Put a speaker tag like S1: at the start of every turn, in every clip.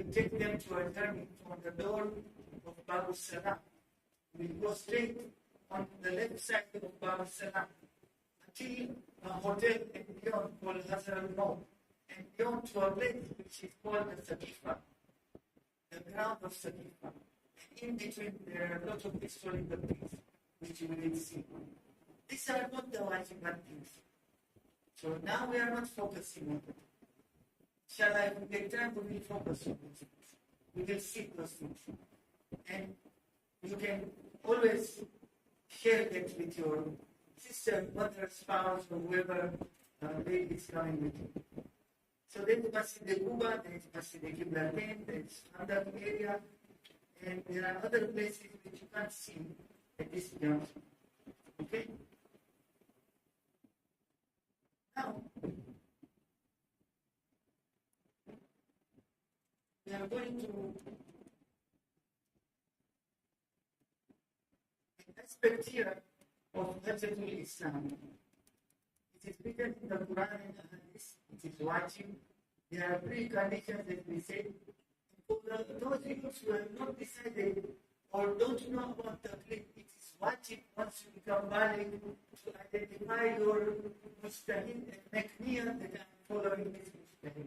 S1: will take them to a journey from the door of Babu Salam. We will go straight on the left side of Babu Salam until a hotel and beyond called Hazar Mall, and beyond to a place which is called the Saqifa, the ground of Saqifa. And in between there are a lot of historical things which you will see. These are not the wajibat things. So now we are not focusing on it. Inshallah, if we get time, we will focus on those things. We will see those things. And you can always share it with your sister, mother, spouse, or whoever lady is coming with you. So there is Masjid al-Quba, there is Masjid al-Qiblatain, there is another area, and there are other places which you can't see at this junction. Okay? Now, we are going to an aspect here of Hajjatul Islam. It is written in the Quran and the Hadith. It is wajib. There are three conditions that we say. For those people who have not decided or don't know about the taqlid, it is wajib once you become baligh to identify your mustahid and make near that I am following this mustahid.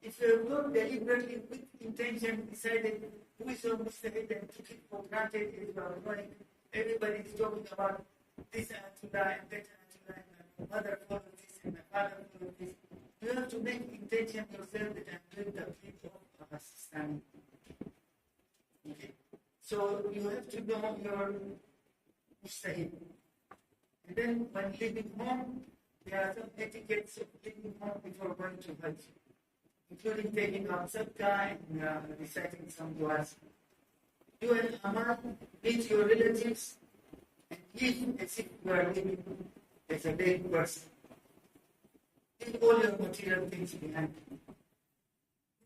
S1: If you have not deliberately with intention decided who is your mustahid and took it for granted as you are going, everybody is talking about this Ayatullah and that Ayatullah and my mother followed this and my father followed this. You have to make intention yourself that I am doing the taqlid of Pakistan. Okay. So you have to know your mustahid. And then when leaving home, there are some etiquettes of leaving home before going to Hajj, including taking out sadaqah and reciting some du'as. You and Aman meet your relatives and live as if you are living as a dead person. Leave all your material things behind.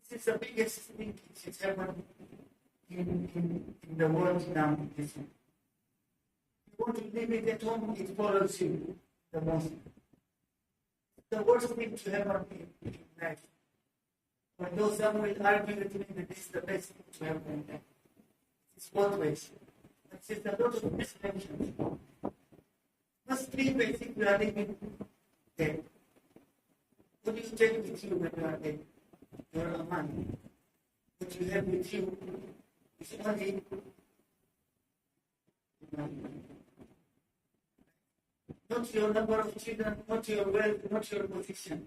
S1: This is the biggest thing which has happened in the world now. You want to leave it at home, it follows you the most. The worst thing to happen in life. Although some will argue with me that this is the best thing to happen in life. It's both ways. But there's a lot of misconceptions. Must be basic, you are living dead. What do you take with you when you are dead? Your aman. What you have with you is only not your number of children, not your wealth, not your position.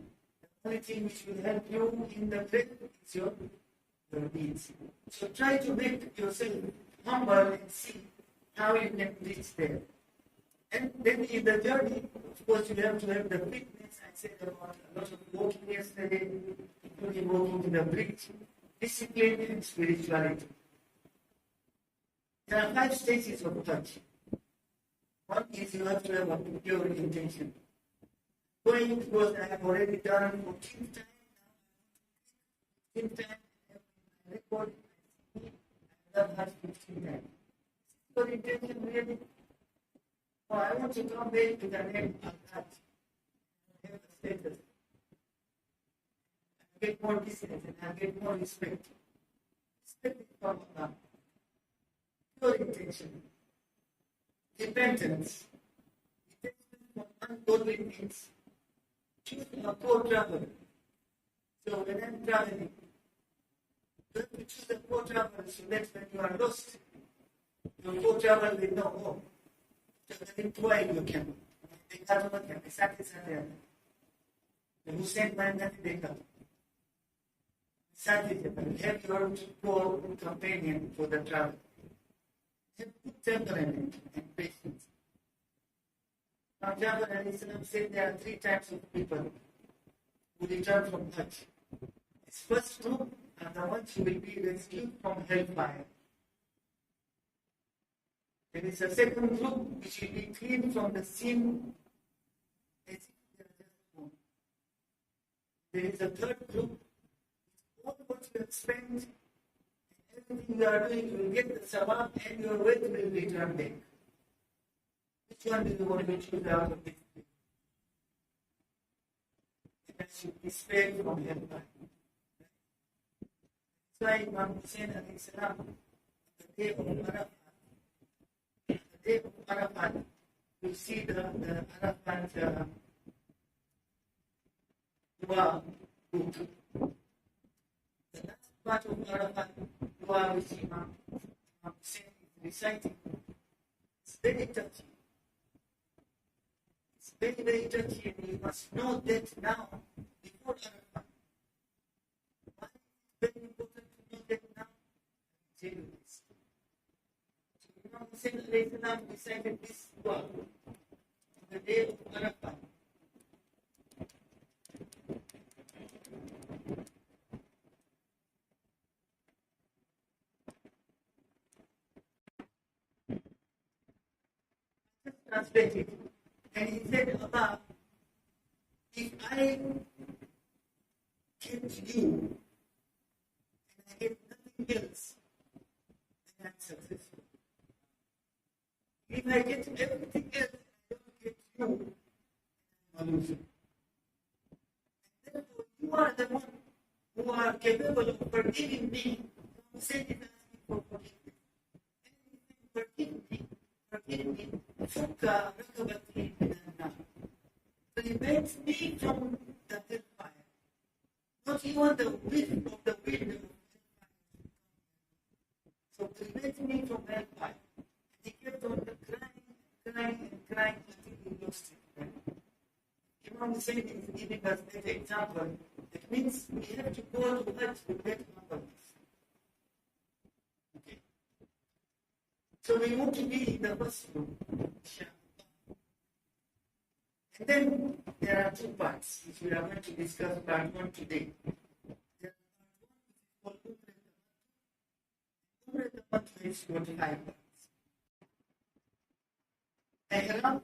S1: The only thing which will help you in the grave is your deeds. So try to make yourself humble and see how you can reach there. And then in the journey, of course, you have to have the fitness. I said about a lot of walking yesterday, including walking to the bridge, discipline and spirituality. There are 5 stages of Hajj. One is you have to have a pure intention. Going because I have already done 14th time now. 15th time, I have record. I have done Hajj 15 times. Your intention really? Oh, I want to come back to the name of Hajj. I have a status. I get more distance and I get more respect. Respect is from Allah. Pure intention. Repentance. Repentance from ungodly things. Choose a co-traveler. So when I'm traveling, you have to choose a co-traveler so that when you are lost, your co-traveler will know, oh, employee you can. They can't work here. They sat there. The Hussein man that they come. Sat there. You have your co-companion for the travel. Have good temperament and patience. Now, Jabir alayhi salam said there are 3 types of people who return from Hajj. His first group are the ones who will be rescued from hellfire. There is a second group which will be cleaned from the sin as if they are just born. There is a third group. All what you have spent, everything you are doing, you will get the sabab and your wealth will return back. Which one do you want to choose out of this? And that should be spared from hellfire. why Imam Hussein alayhi salam, the day of Arafat, you see the Arafat dua book. The last part of Arafat dua which Imam Hussein is reciting, it's very touching. It's very, very touching, and you must know that now before Arafat. Why is it very important to know that now? I will tell you this. So Imam Hussein alayhi salam recited this dua on the day of Arafat. Translated, and he said, Allah, if I get you and I get nothing else, then I'm successful. If I get everything else and I don't get you, I'm a loser. And therefore, you are the one who are capable of forgiving me. Who said it asking for forgiveness. And forgive me. فك ركبتي من النار. Prevent me from the hellfire. Not even the whiff of the wind of hellfire. So prevent me from hellfire. And he kept on crying until he lost it. Right? Imam Hussein is giving us that example. That means we have to go to Hajj with that humbleness. Okay. So we want to be in the first room. And then there are two parts which we are going to discuss part one today. There are part one which is called Umrah Tamattu is 45 parts. Ihram,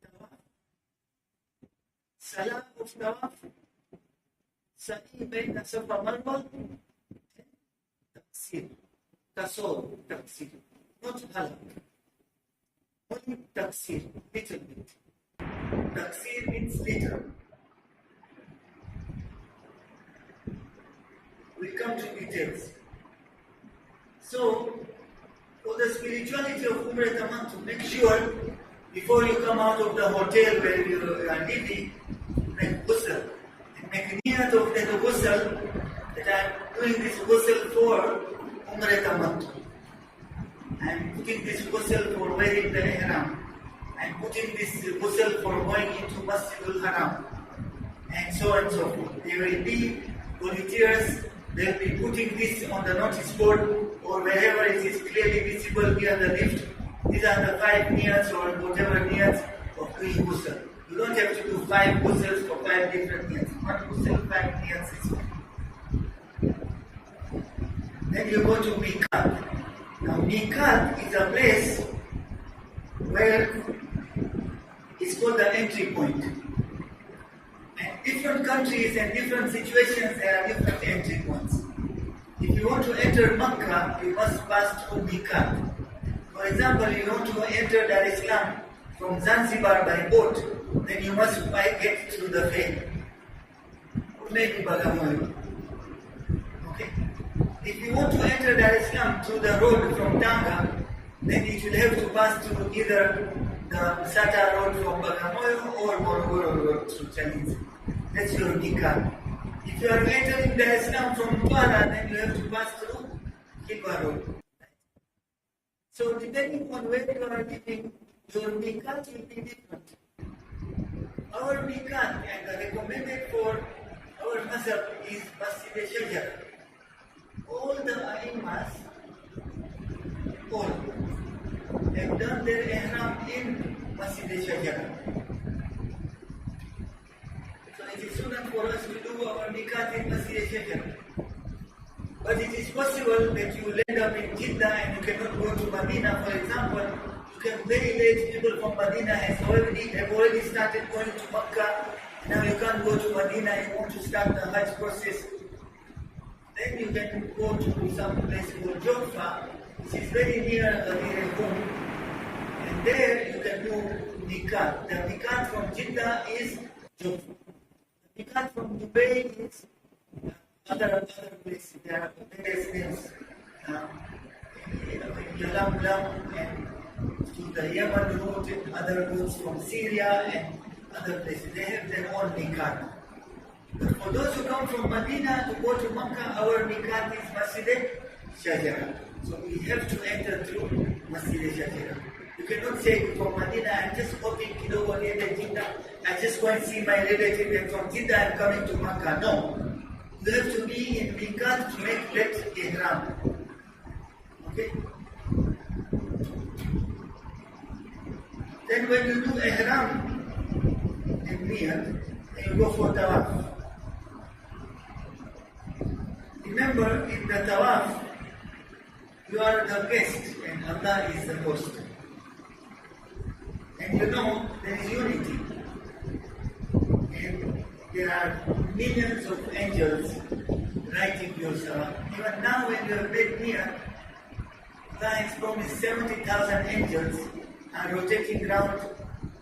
S1: Tawaf, Salah of Tawaf, Sa'i Baina Safa Marwa, and Taqsir. Tasawwur, Taqsir. Not halak. Only Taqsir, little bit. Taqsir means little. We'll come to details. So, for the spirituality of Umrah Tamattu, make sure before you come out of the hotel where you are living, make ghusl. And make niyat of the ghusl that I am doing this ghusl for Umrah Tamattu. I am putting this ghusl for wearing the ihram. I am putting this ghusl for going into Masjidul Haram. And so on and so forth. There will be volunteers, they will be putting this on the notice board or wherever it is clearly visible via the lift. These are the 5 niyats or whatever niyats of doing ghusl. You don't have to do 5 ghusls for 5 different niyats. One ghusl, 5 niyats is fine. Then you go to Miqat. Now Miqat is a place where it's called the entry point. And different countries and different situations there are different entry points. If you want to enter Makkah, you must pass through Miqat. For example, you want to enter Dar es Salaam from Zanzibar by boat, then you must get through the ferry. Or maybe Bagamoyo. Okay? If you want to enter Dar es Salaam through the road from Tanga, then you will have to pass through either the Sata road from Bagamoyo or Morogoro road through Chinese. That's your Miqat. If you are entering Dar es Salaam from Kuala, then you have to pass through Kilwa road. So depending on where you are living, your Miqat will be different. Our Miqat and the recommended for our Mazhab is Masjid Shajar. All the A'immas, all, have done their ihram in Masjid Shajar. So it is sunnah for us to do our Miqat in Masjid Shajar. But it is possible that you will end up in Jeddah and you cannot go to Medina. For example, you can very late people from Medina have already started going to Makkah. Now you can't go to Medina and you want to start the Hajj process. Then you can go to some place called Jaffa, which is very near home. And there you can do Miqat. The Miqat from Jeddah is Jaffa. The Miqat from Dubai is other places, there are various names. Yalamlam and to the Yemen route, and other routes from Syria and other places. They have their own miqat. But for those who come from Medina to go to Makkah, our miqat is Masjid Shajara. So we have to enter through Masjid Shajara. You cannot say from Medina, I'm just hoping to go near the Jeddah, I just go and see my relative, and from Jeddah I'm coming to Makkah. No. You have to be in miqat to make that ihram. Okay? Then when you do ihram in Miyah, you go for tawaf. Remember, in the tawaf, you are the guest and Allah is the host. And you know there is unity. And there are millions of angels writing your salah. Even now when you are made near, Allah has promised 70,000 angels are rotating around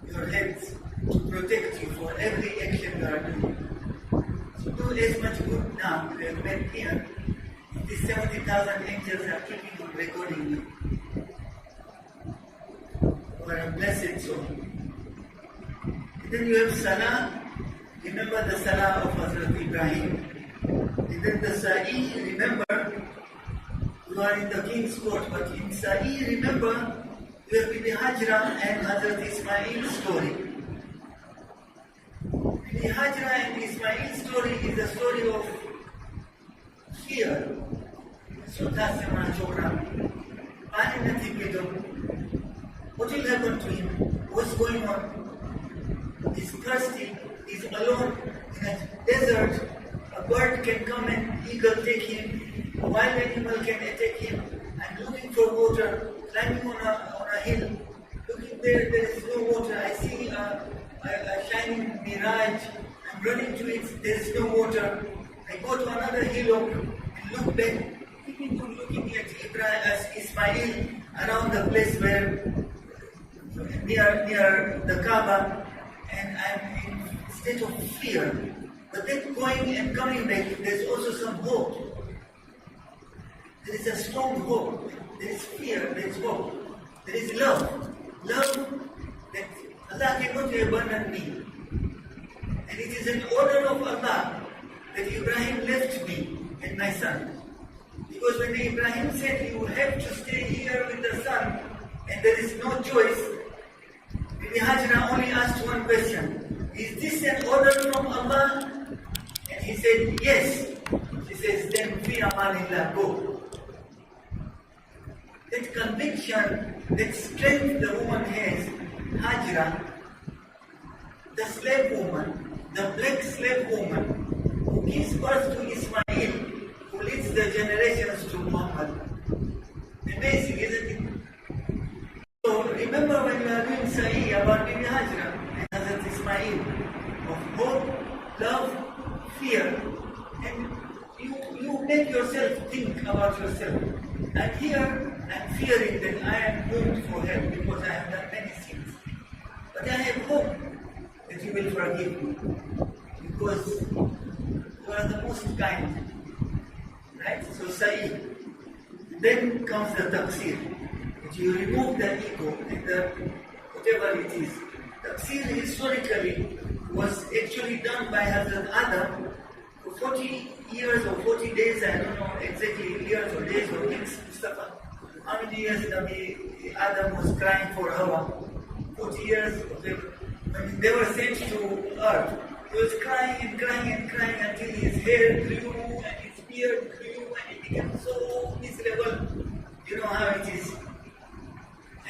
S1: your heads to protect you for every action you are doing. So do as much good now you have made here. These 70,000 angels are keeping on recording you. You are a blessed soul. And then you have salah. Remember the salah of Hazrat Ibrahim. And then the sa'i, remember, you are in the king's court, but in sa'i, remember, you have the Hajra and Hazrat Ismail's story. The Hajra and Ismail's story is a story of fear. So that's the Mahachogram. What will happen to him? What's going on? He's thirsty, he's alone in a desert. A bird can come and eagle take him, a wild animal can attack him. I'm looking for water, climbing on a hill. Looking there is no water. I see a shining mirage. I'm running to it, there is no water. I go to another hillock and look back, keeping on looking at Ismail around the place where near the Kaaba, and I'm in state of fear. But then going and coming back, there's also some hope. There is a strong hope. There is fear, there is hope. There is love. Love that Allah cannot abandon me. And it is an order of Allah that Ibrahim left me and my son. Because when Ibrahim said, you have to stay here with the son, and there is no choice, Bibi Hajra only asked one question. Is this an order from Allah? And he said, yes. She says, then fi amanillah, go. That conviction, that strength the woman has, Hajra, the slave woman, the black slave woman, who gives birth to Ismail, who leads the generations to Muhammad. Amazing, isn't it? So remember when we are doing Sa'i about Bibi Hajra and Hazrat Ismail, of hope, love, fear, and you make yourself think about yourself. And here, I'm fearing that I am doomed for hell because I have done many sins. But I have hope that you will forgive me because you are the most kind. Right? So Sa'i. Then comes the taqsir. That you remove the ego and the whatever it is. Taqsir historically was actually done by Hazrat Adam for 40 years or 40 days, I don't know exactly years or days or weeks, Mustafa. How many years Nabi Adam was crying for Hawa? 40 years. When they were sent to earth, he was crying and crying and crying until his hair grew and his beard grew and he became so miserable. You know how it is.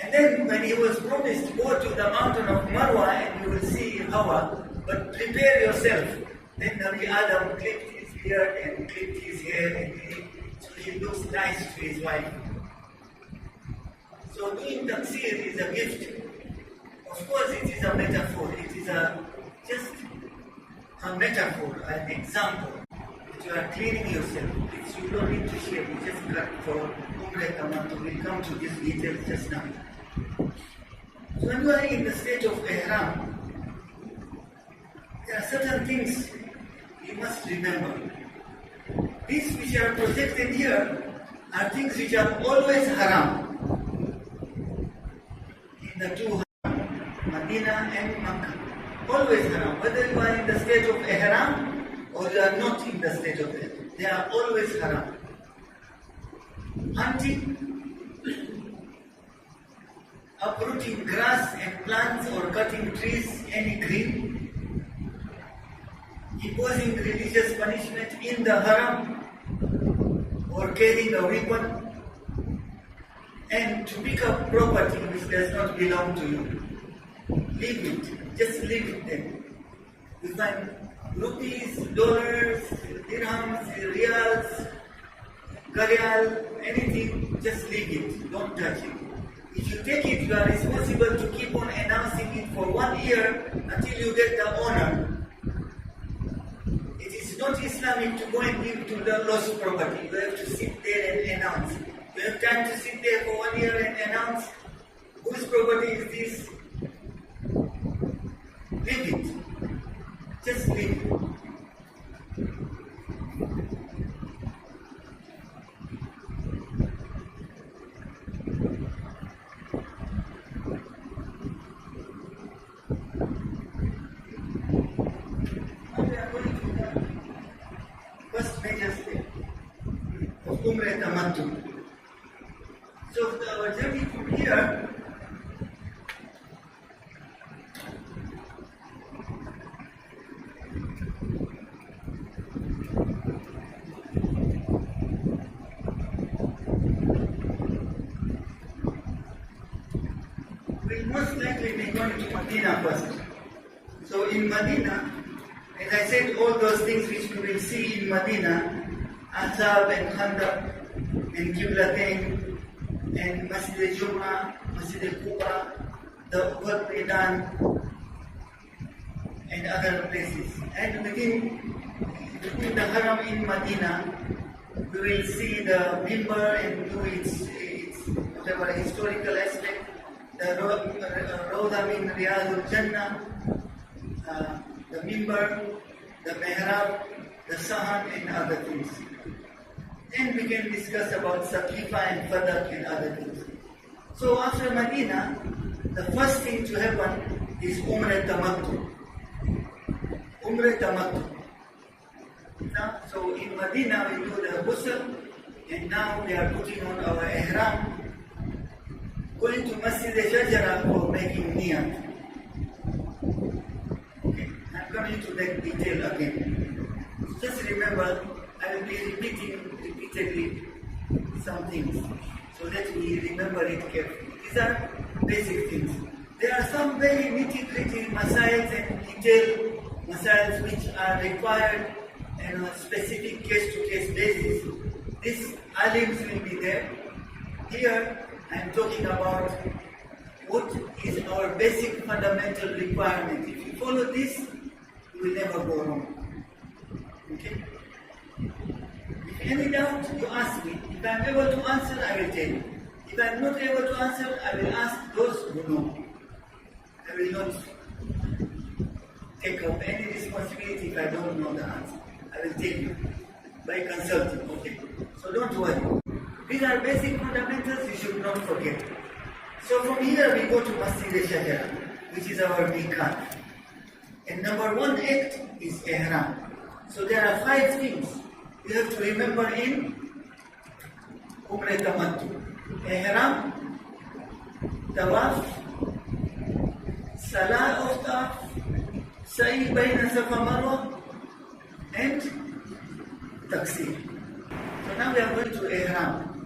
S1: And then when he was promised, go to the mountain of Marwa and you will see Hawa, but prepare yourself. Then Nabi Adam clipped his beard and clipped his hair and so he looks nice to his wife. So doing taqsir is a gift. Of course it is a metaphor. It is just a metaphor, an example. That you are cleaning yourself. You don't need to shave. You just cut for Umrah Tamattu. We'll come to this details just now. So when you are in the state of ihram, there are certain things you must remember. these which are projected here are things which are always haram. In the two haram, Medina and Makkah, always haram. Whether you are in the state of ihram or you are not in the state of ihram, they are always haram. Hunting, uprooting grass and plants or cutting trees, any green, imposing religious punishment in the haram or carrying a weapon, and to pick up property which does not belong to you. Leave it. Just leave it there. You find rupees, dollars, dirhams, riyals, Garial, anything, just leave it. Don't touch it. If you take it, you are responsible to keep on announcing it for 1 year until you get the owner. It is not Islamic to go and give to the lost property. You have to sit there and announce. You have time to sit there for 1 year and announce whose property is this. Leave it. Just leave it. So our journey from here will most likely be going to Medina first. So in Medina, as I said, all those things which we will see in Medina, Azab and Khandaq and Qiblatain and Masjid al-Jum'ah, Masjid al-Quba, the Uhud Maidan and other places. And within the Haram in Medina, we will see the Mimbar and do its whatever historical aspect, the Rawda min Riyadh al-Jannah, the Mimbar, the Mihrab, the Sahan and other things. Then we can discuss about Saqifa and Fadak and other things. So after Medina, the first thing to happen is Umrah Tamattu. Umrah Tamattu. So in Medina we do the ghusl, and now we are putting on our ihram, going to Masjid al-Shajara for making niyat. Okay, I'm coming to that detail again. Just remember, I will be repeating repeatedly some things so that we remember it carefully. These are basic things. There are some very nitty-gritty Masaels and detailed Masaels which are required on a specific case-to-case basis. These alims will be there. Here I am talking about what is our basic fundamental requirement. If you follow this, you will never go wrong. Okay? If any doubt, you ask me. If I am able to answer, I will tell you. If I am not able to answer, I will ask those who know. I will not take up any responsibility if I don't know the answer. I will tell you by consulting, okay? So don't worry. These are basic fundamentals you should not forget. So from here we go to Masjid al-Shajara, which is our miqat. And number 1 act is ihram. So there are 5 things you have to remember in Umrah Tamattu. Ihram, Tawaf, Salah of Tawaf, Sa'i Baina Safa Marwa, and Taqsir. So now we are going to ihram.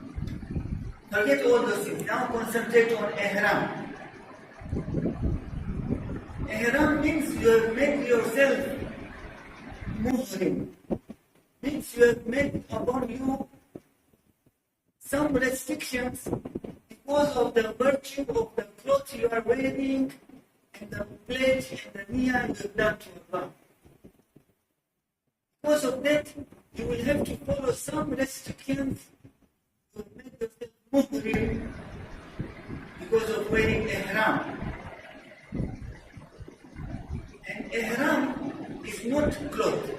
S1: Forget all those things. Now concentrate on ihram. Ihram means you have made yourself Muslim. Means you have made upon you some restrictions because of the virtue of the clothes you are wearing and the pledge and the niyyah you have done to Allah. Because of that, you will have to follow some restrictions to make yourself Muslim because of wearing ihram. And ihram is not cloth.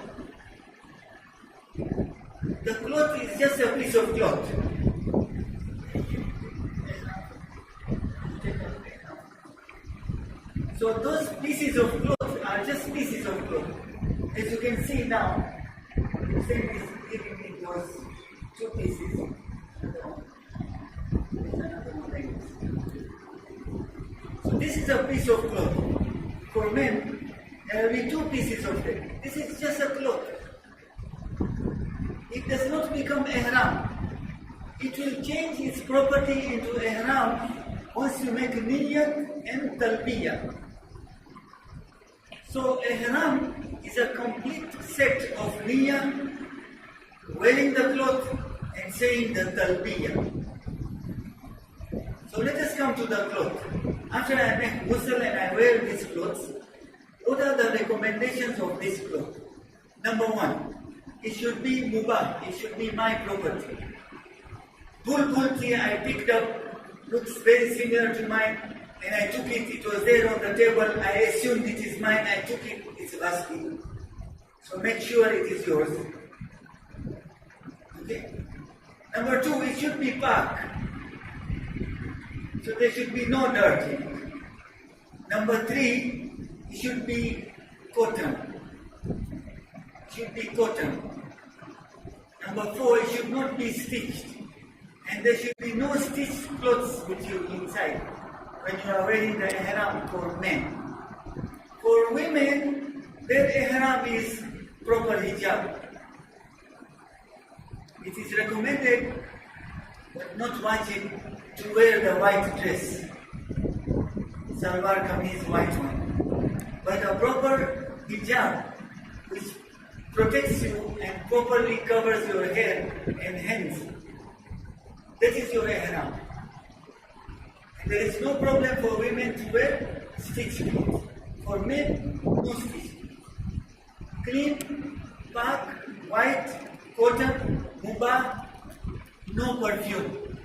S1: The cloth is just a piece of cloth. So those pieces of cloth are just pieces of cloth. As you can see now, the same is giving me those two pieces. So this is a piece of cloth. For men, there will be two pieces of them. This is just a cloth. It does not become ihram. It will change its property into ihram once you make niyyat and talbiyah. So ihram is a complete set of niyyah, wearing the cloth and saying the talbiyah. So let us come to the cloth. After I make ghusl and I wear these clothes, what are the recommendations of this cloth? Number one, it should be mubah, it should be my property. Bulbul tea I picked up, looks very similar to mine, and I took it, it was there on the table, I assumed it is mine, I took it, it's ghasbi. So make sure it is yours. Okay? Number two, it should be pak. So there should be no dirt in it. Number three, it should be cotton. It should be cotton. Number four, it should not be stitched. And there should be no stitched clothes with you inside when you are wearing the ihram for men. For women, their ihram is proper hijab. It is recommended, but not wajib, to wear the white dress. Salwar kameez, white one. But a proper hijab, which protects you and properly covers your hair and hands. That is your ihram. And there is no problem for women to wear stitched clothes. For men, no stitched. Clean, pak, white, cotton, mubah, no perfume.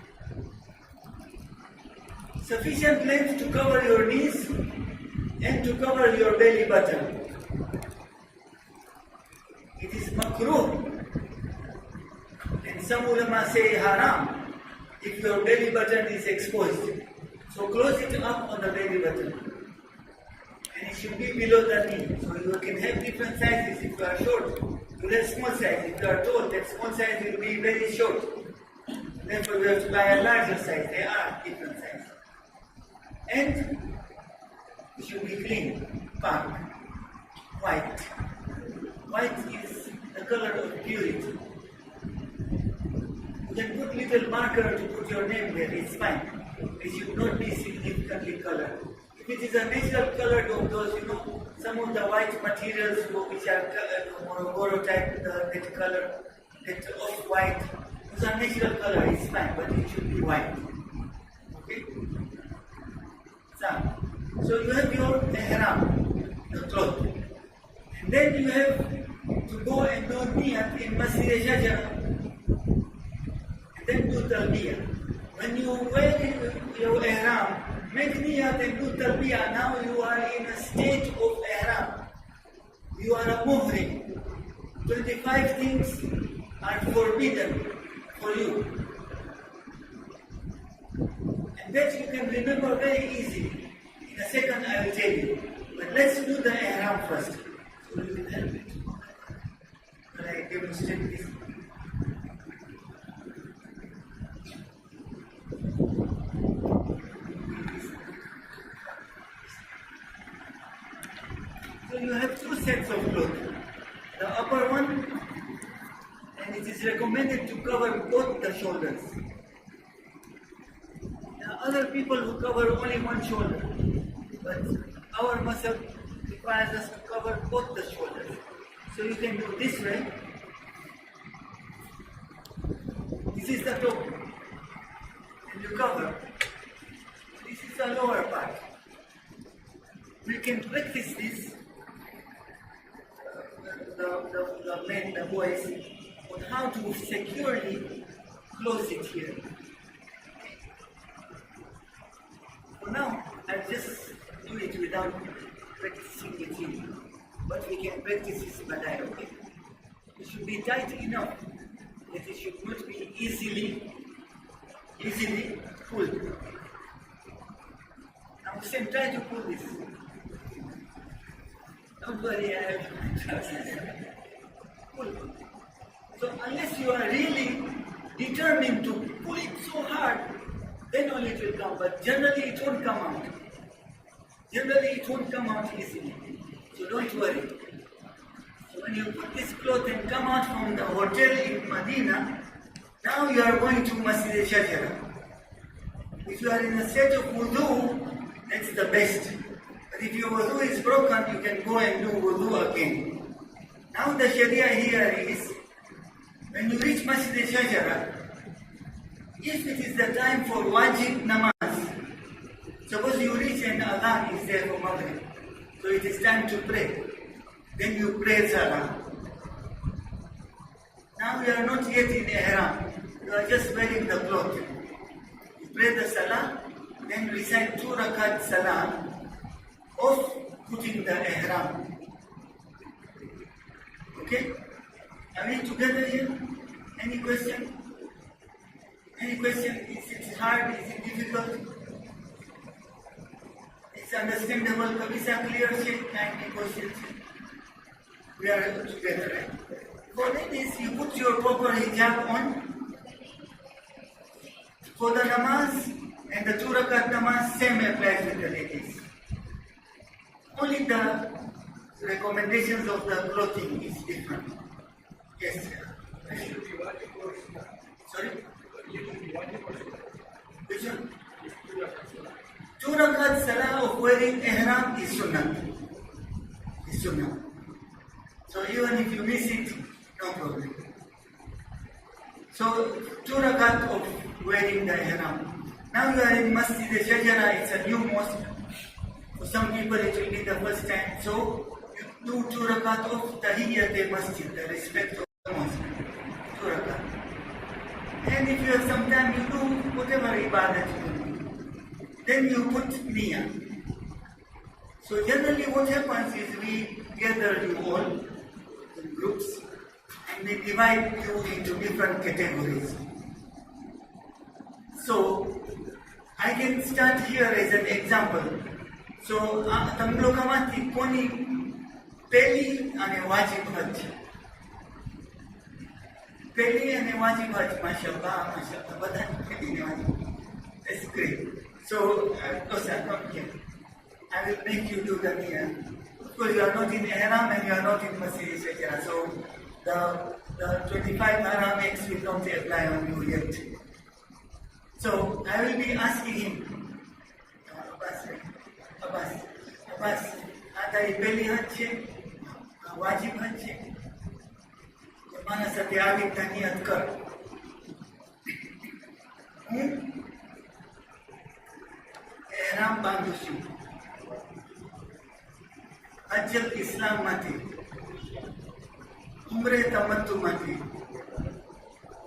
S1: Sufficient length to cover your knees and to cover your belly button. It is makruh. And some ulama say haram if your belly button is exposed. So close it up on the belly button. And it should be below the knee. So you can have different sizes. If you are short, you have small size. If you are tall, that small size will be very short. Therefore you have to buy a larger size. There are different sizes. And it should be clean, pak, white. White is the color of purity. You can put little marker to put your name there, it's fine. It should not be significantly colored. If it is a natural color of those, some of the white materials which are Morogoro type, that color, that off-white, those are natural color, it's fine, but it should be white. Okay? So you have your ihram, the cloth. And then you have to go and do niyat in Masjid Shajar. And then do talbiyah. When you wear your ihram, make niyat and do talbiyah. Now you are in a state of ihram. You are a muhrim. 25 things are forbidden for you. And that you can remember very easily. In a second I will tell you. But let's do the ihram first. So you will help it. Will I demonstrate this? So you have two sets of clothes. The upper one, and it is recommended to cover both the shoulders. There are other people who cover only one shoulder, but our Masael requires us to cover both the shoulders. So you can do this way. This is the top, and you cover. This is the lower part. We can practice this, the men, the boys, on how to securely close it here. For now, I'll just do it without practicing with you. But we can practice this badai, okay? It should be tight enough that it should not be easily pulled. Now Muslim, try to pull this. Don't worry, I have pull. So unless you are really determined to pull it so hard, then only it will come. But generally it won't come out. Generally it won't come out easily. So don't worry. So when you put this cloth and come out from the hotel in Medina, now you are going to Masjid al-Shajara. If you are in a state of wudu, that's the best. But if your wudu is broken, you can go and do wudu again. Now the Sharia here is, when you reach Masjid al-Shajara, if it is the time for wajib namaz, suppose you reach and adhan is there for Maghrib, so it is time to pray. Then you pray salah. Now you are not yet in ihram, you are just wearing the cloth. You pray the salah, then recite 2 rakat salah of putting the ihram. Okay? Are we together here? Any question? Any question? Is it hard? Is it difficult? It's understandable. Kabisa clear shape? Any questions? We are together, right? For ladies, you put your proper hijab on. For the namaz and the 2 rakat namaz, same applies with the ladies. Only the recommendations of the clothing is different. Yes, sir. Sorry? Which one? 2 rakat salah of wearing ihram is sunnah. Is sunnah. So even if you miss it, no problem. So 2 rakat of wearing the ihram. Now you are in Masjid al-Shajara, it's a new mosque. For some people it will be the first time. So you do 2 rakat of tahiyyat al-masjid, the respect of the mosque. 2 rakat. And if you have some time, you do whatever ibadat you do. Then you put niyyah. So generally what happens is we gather you all in groups and they divide you into different categories. So I can start here as an example. So tam lokaમાંથી કોની પહેલી અને વાજિબ હજ. પહેલી અને વાજિબ હજ, માશાઅલ્લાહ, માશાઅલ્લાહ, બધાની પહેલી ને વાજિબ. That's great. So, Kosa, come here. I will make you do the niyyah. Of course, you are not in ihram and you are not in Masjid al-Shajara. So, the 25 haram acts will not apply on you yet. So, I will be asking him, Abbas, આ તારી પહેલી હજ છે, આ વાજિબ હજ છે. મારા સાથે આવી નિયત કર. હું ihram બાંધું છું. હજ ઇસ્લામમાંથી, ઉમ્રે તમત્તુમાંથી,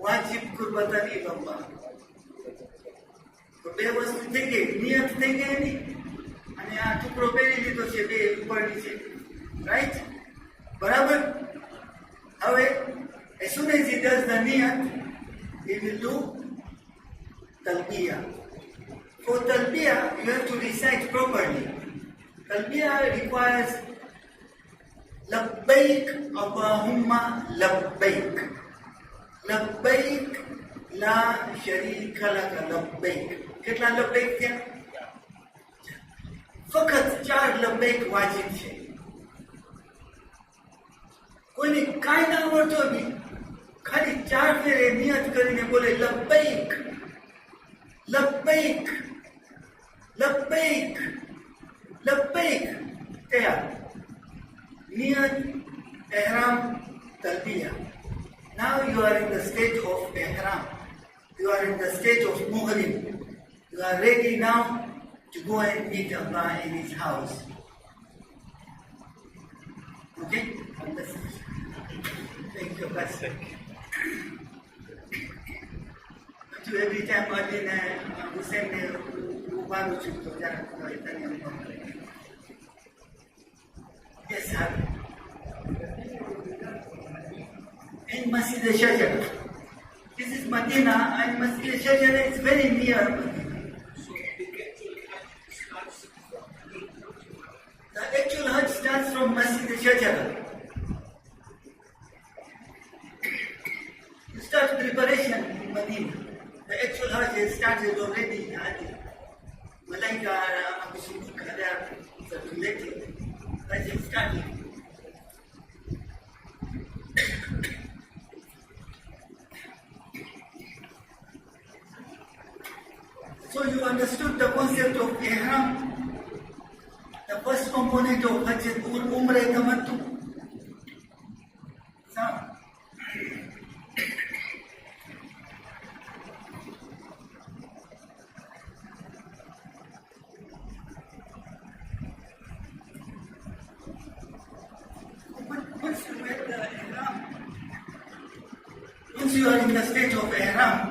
S1: વાજિબ કુરબતન ઇલલ્લાહ. તો બે વસ્તુ થઈ ગઈ, નિયત થઈ ગઈ એની, અને આ ટુકડો પહેરી લીધો છે, બે ઉપરની છે, રાઈટ? બરાબર? હવે as soon as he does the niyat, he will do talbiyah. For talbiyah, you have to recite properly. Talbiyah requires labbaik Allahumma labbaik. Labbaik la sharika laka labbaik. કેટલા labbaik થયા? ફક્ત 4 labbaik વાજિબ છે. કોઈને કાંઈ ના આવડતો બી ખાલી 4 ફેરે નિયત કરીને બોલે લબ્બૈક લબ્બૈક લબ્બૈક લબ્બૈક, તૈયાર. નિયત, ihram, talbiyah. Now you are in the stage of ihram. You are in the stage of muhrim. You are ready now to go and meet Allah in His house. Okay? Thank you, Pastor. To every time Adina Hussein Ubaru Chukto Yes, sir. In Masjid al-Shajara. This is Medina, and Masjid al-Shajara is very near Medina. The actual Hajj starts from Masjid al-Shajara. You start preparation in Medina. The actual Hajj has started already in Hajj. Malaika, Abu Sufyan, they are circulating. Hajj has started. So you understood the concept of Ihram. The first component of Hajj is Umrah Tamattu. So, once you get the Ihram, once you are in the state of Ihram,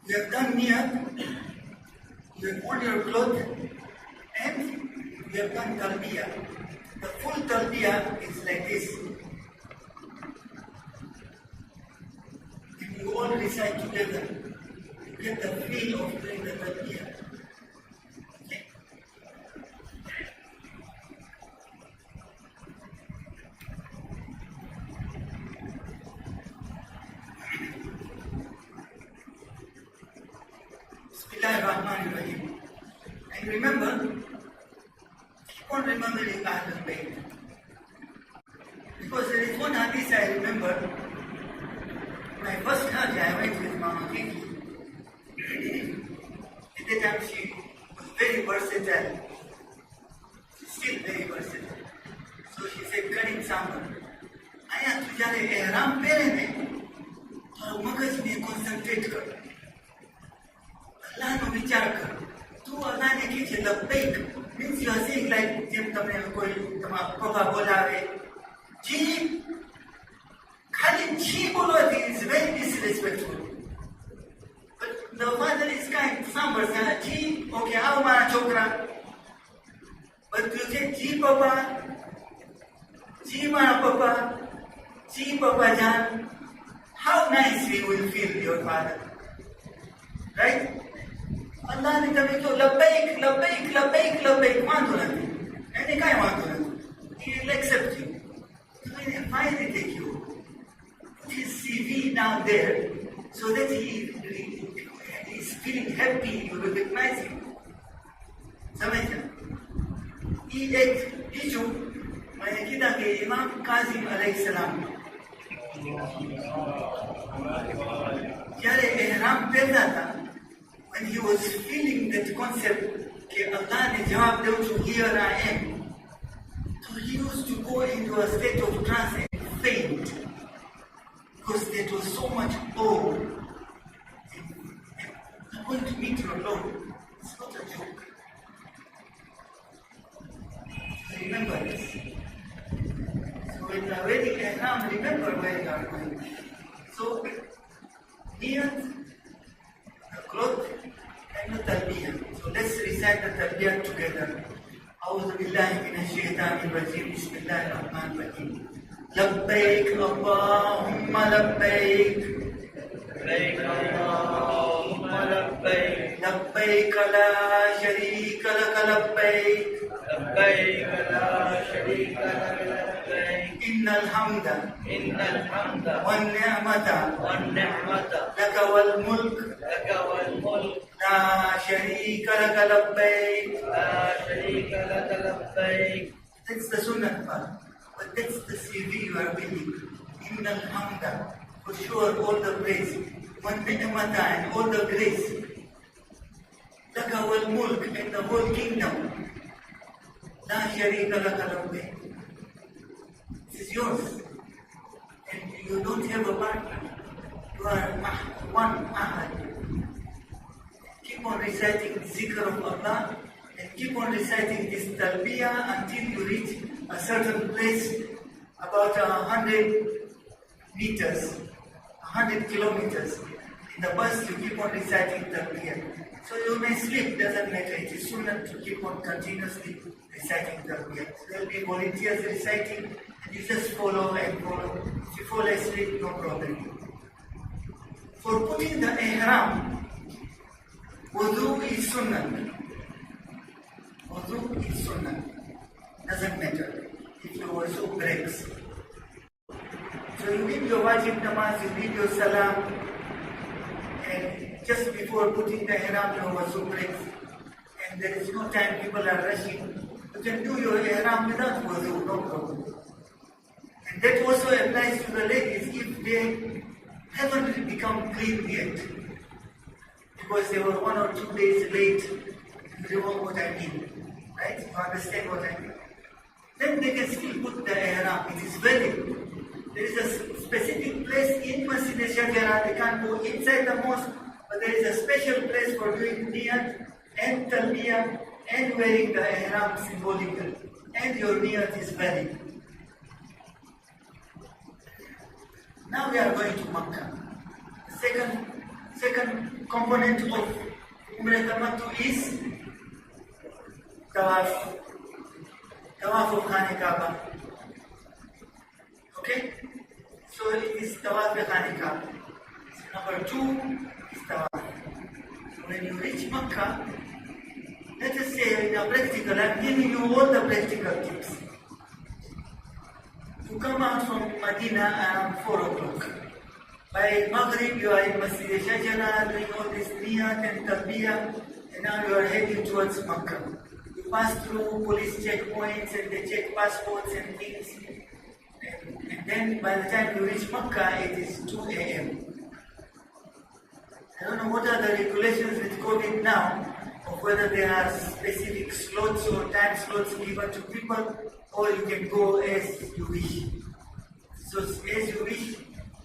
S1: you have done niyat, you have worn your clothes, and you have done talbiyah. The full talbiyah is like this. And you all recite together. You get the feel of doing the talbiyah. Okay. Bismillahirrahmanirrahim. And remember, keep on remembering Ahlul Bayt. Because there is one hadith I remember. My first Hajj I went with Mama Kiki. At that time she was very versatile. She's still very versatile. So she said, Karim Sambar, Aya tu jare ihram pehne ne, to magaz mein concentrate kar. Allah no vichar kar. Tu Allah ne ki je labbaik. Means you are saying like, jim tamne koi tama papa bolave. Ji, khali ji bolo is very disrespectful. But the father is kind, Sambar sana, ji, okay, aao mara chokra. But you say, ji papa, ji mara papa, ji papa jan. How nice we will feel your father. Right? Allah ne tame kyo labbaik, labbaik, labbaik, labbaik. Waanto nahi. Aine kai waanto nahi. He will accept you. Why they take you? Put his CV down there so that he is feeling happy, you recognize him. समझा? ये एक issue मैंने किया कि इमाम कासिम अलैहिस्सलाम यारे एहराम पहनता था, when he was feeling that concept कि अल्लाह ने जवाब दे तो here I am, so he used to go into a state of trance and faint because there was so much awe. I'm going to meet your Lord. It's not a joke. Remember this. So when you are wearing ihram, remember where you are going. So, niyat, the cloth, and the talbiyah. So let's recite the talbiyah together. أعوذ بالله من الشيطان الرجيم. بسم الله الرحمن الرحيم. لبيك اللهم لبيك. لبيك اللهم لبيك. لبيك لا شريك لك لبيك. لبيك لا شريك لك لبيك. إن الحمد والنعمة لك والملك لا شريك لك لبيك. That's the sunnah part, but that's the CV you are winning. إن الحمد, for sure all the praise, والنعمة and all the grace, لك والملك and the whole kingdom, لا شريك لك لبيك. This is yours, and you don't have a partner. You are one ahad. Keep on reciting the zikr of Allah and keep on reciting this talbiyah until you reach a certain place about 100 meters, 100 kilometers. In the bus you keep on reciting talbiyah. So you may sleep, doesn't matter. It is sunnah to keep on continuously reciting talbiyah. There will be volunteers reciting and you just follow and follow. If you fall asleep, no problem. For putting the ihram, wudu is sunnah. Wudu is sunnah. Doesn't matter if your wudu breaks. So you read your wajib namaz, you read your salam, and just before putting the ihram, your wudu breaks. And there is no time, people are rushing. You can do your ihram without wudu, no problem. And that also applies to the ladies if they haven't become clean yet. Because they were 1 or 2 days late. You know what I mean, right? You understand what I mean? Then they can still put the ihram. It is valid. There is a specific place in Masjid al-Shajara. They can't go inside the mosque, but there is a special place for doing niyat and talbiyah and wearing the ihram symbolically. And your niyat is valid. Now we are going to Makkah. The second component of Umrah Tamattu is Tawaf. Tawaf of Khane Kaaba. Okay? So it is Tawaf of Khane Kaaba. Number 2 is Tawaf. So when you reach Makkah, let us say in a practical, I'm giving you all the practical tips. You come out from Medina around 4 o'clock. By Maghrib, you are in Masjid al-Shajara doing all this niyat and talbiyah, and now you are heading towards Makkah. You pass through police checkpoints and they check passports and things. And then by the time you reach Makkah, it is 2 a.m. I don't know what are the regulations with COVID now, of whether there are specific slots or time slots given to people, or you can go as you wish. So as you wish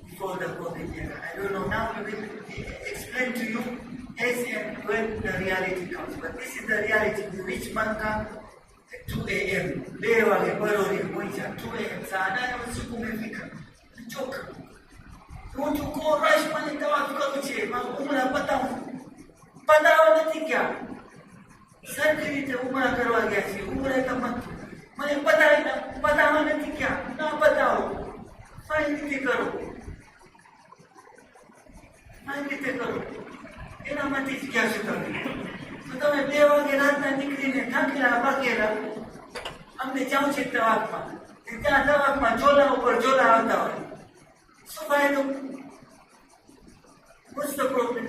S1: before the COVID era. I don't know, now we will explain to you as and when the reality comes. But this is the reality. You reach Makkah at 2 a.m. Lewage, Barori, Moija, 2 a.m. Sana, I was Sukumefika. Joke. You want to go rush money Tawaf Kaluche, Umrah Patao. Patao natin kya? Sir कहते उम्र करवा गया थी उम्र का मत मैंने बताओ नहीं क्या ना बताओ फाइन कितने करो ये ना मत क्या शुक्र तो मैं बेवा के रात में निकली ने थक गया बाकेला हमने जाऊँ चित्त आत्मा इतना आत्मा जोला ऊपर जोला आता है सुबह तो what's the problem?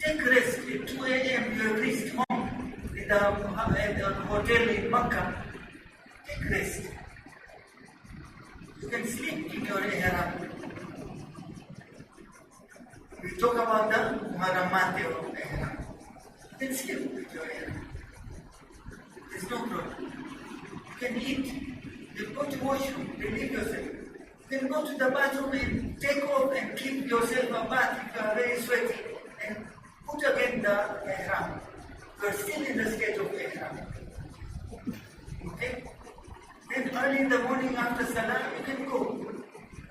S1: Take rest. At 2 a.m. you have reached home. The hotel in Makkah, take rest. You can sleep in your ihram. We talk about the muharramat of ihram. You can sleep with your ihram. There's no problem. You can eat. You can go to washroom, relieve yourself. You can go to the bathroom and take off and keep yourself a bath if you are very sweaty. And put again the ihram. You are still in the state of ihram. Okay? Then early in the morning after Salah, you can go.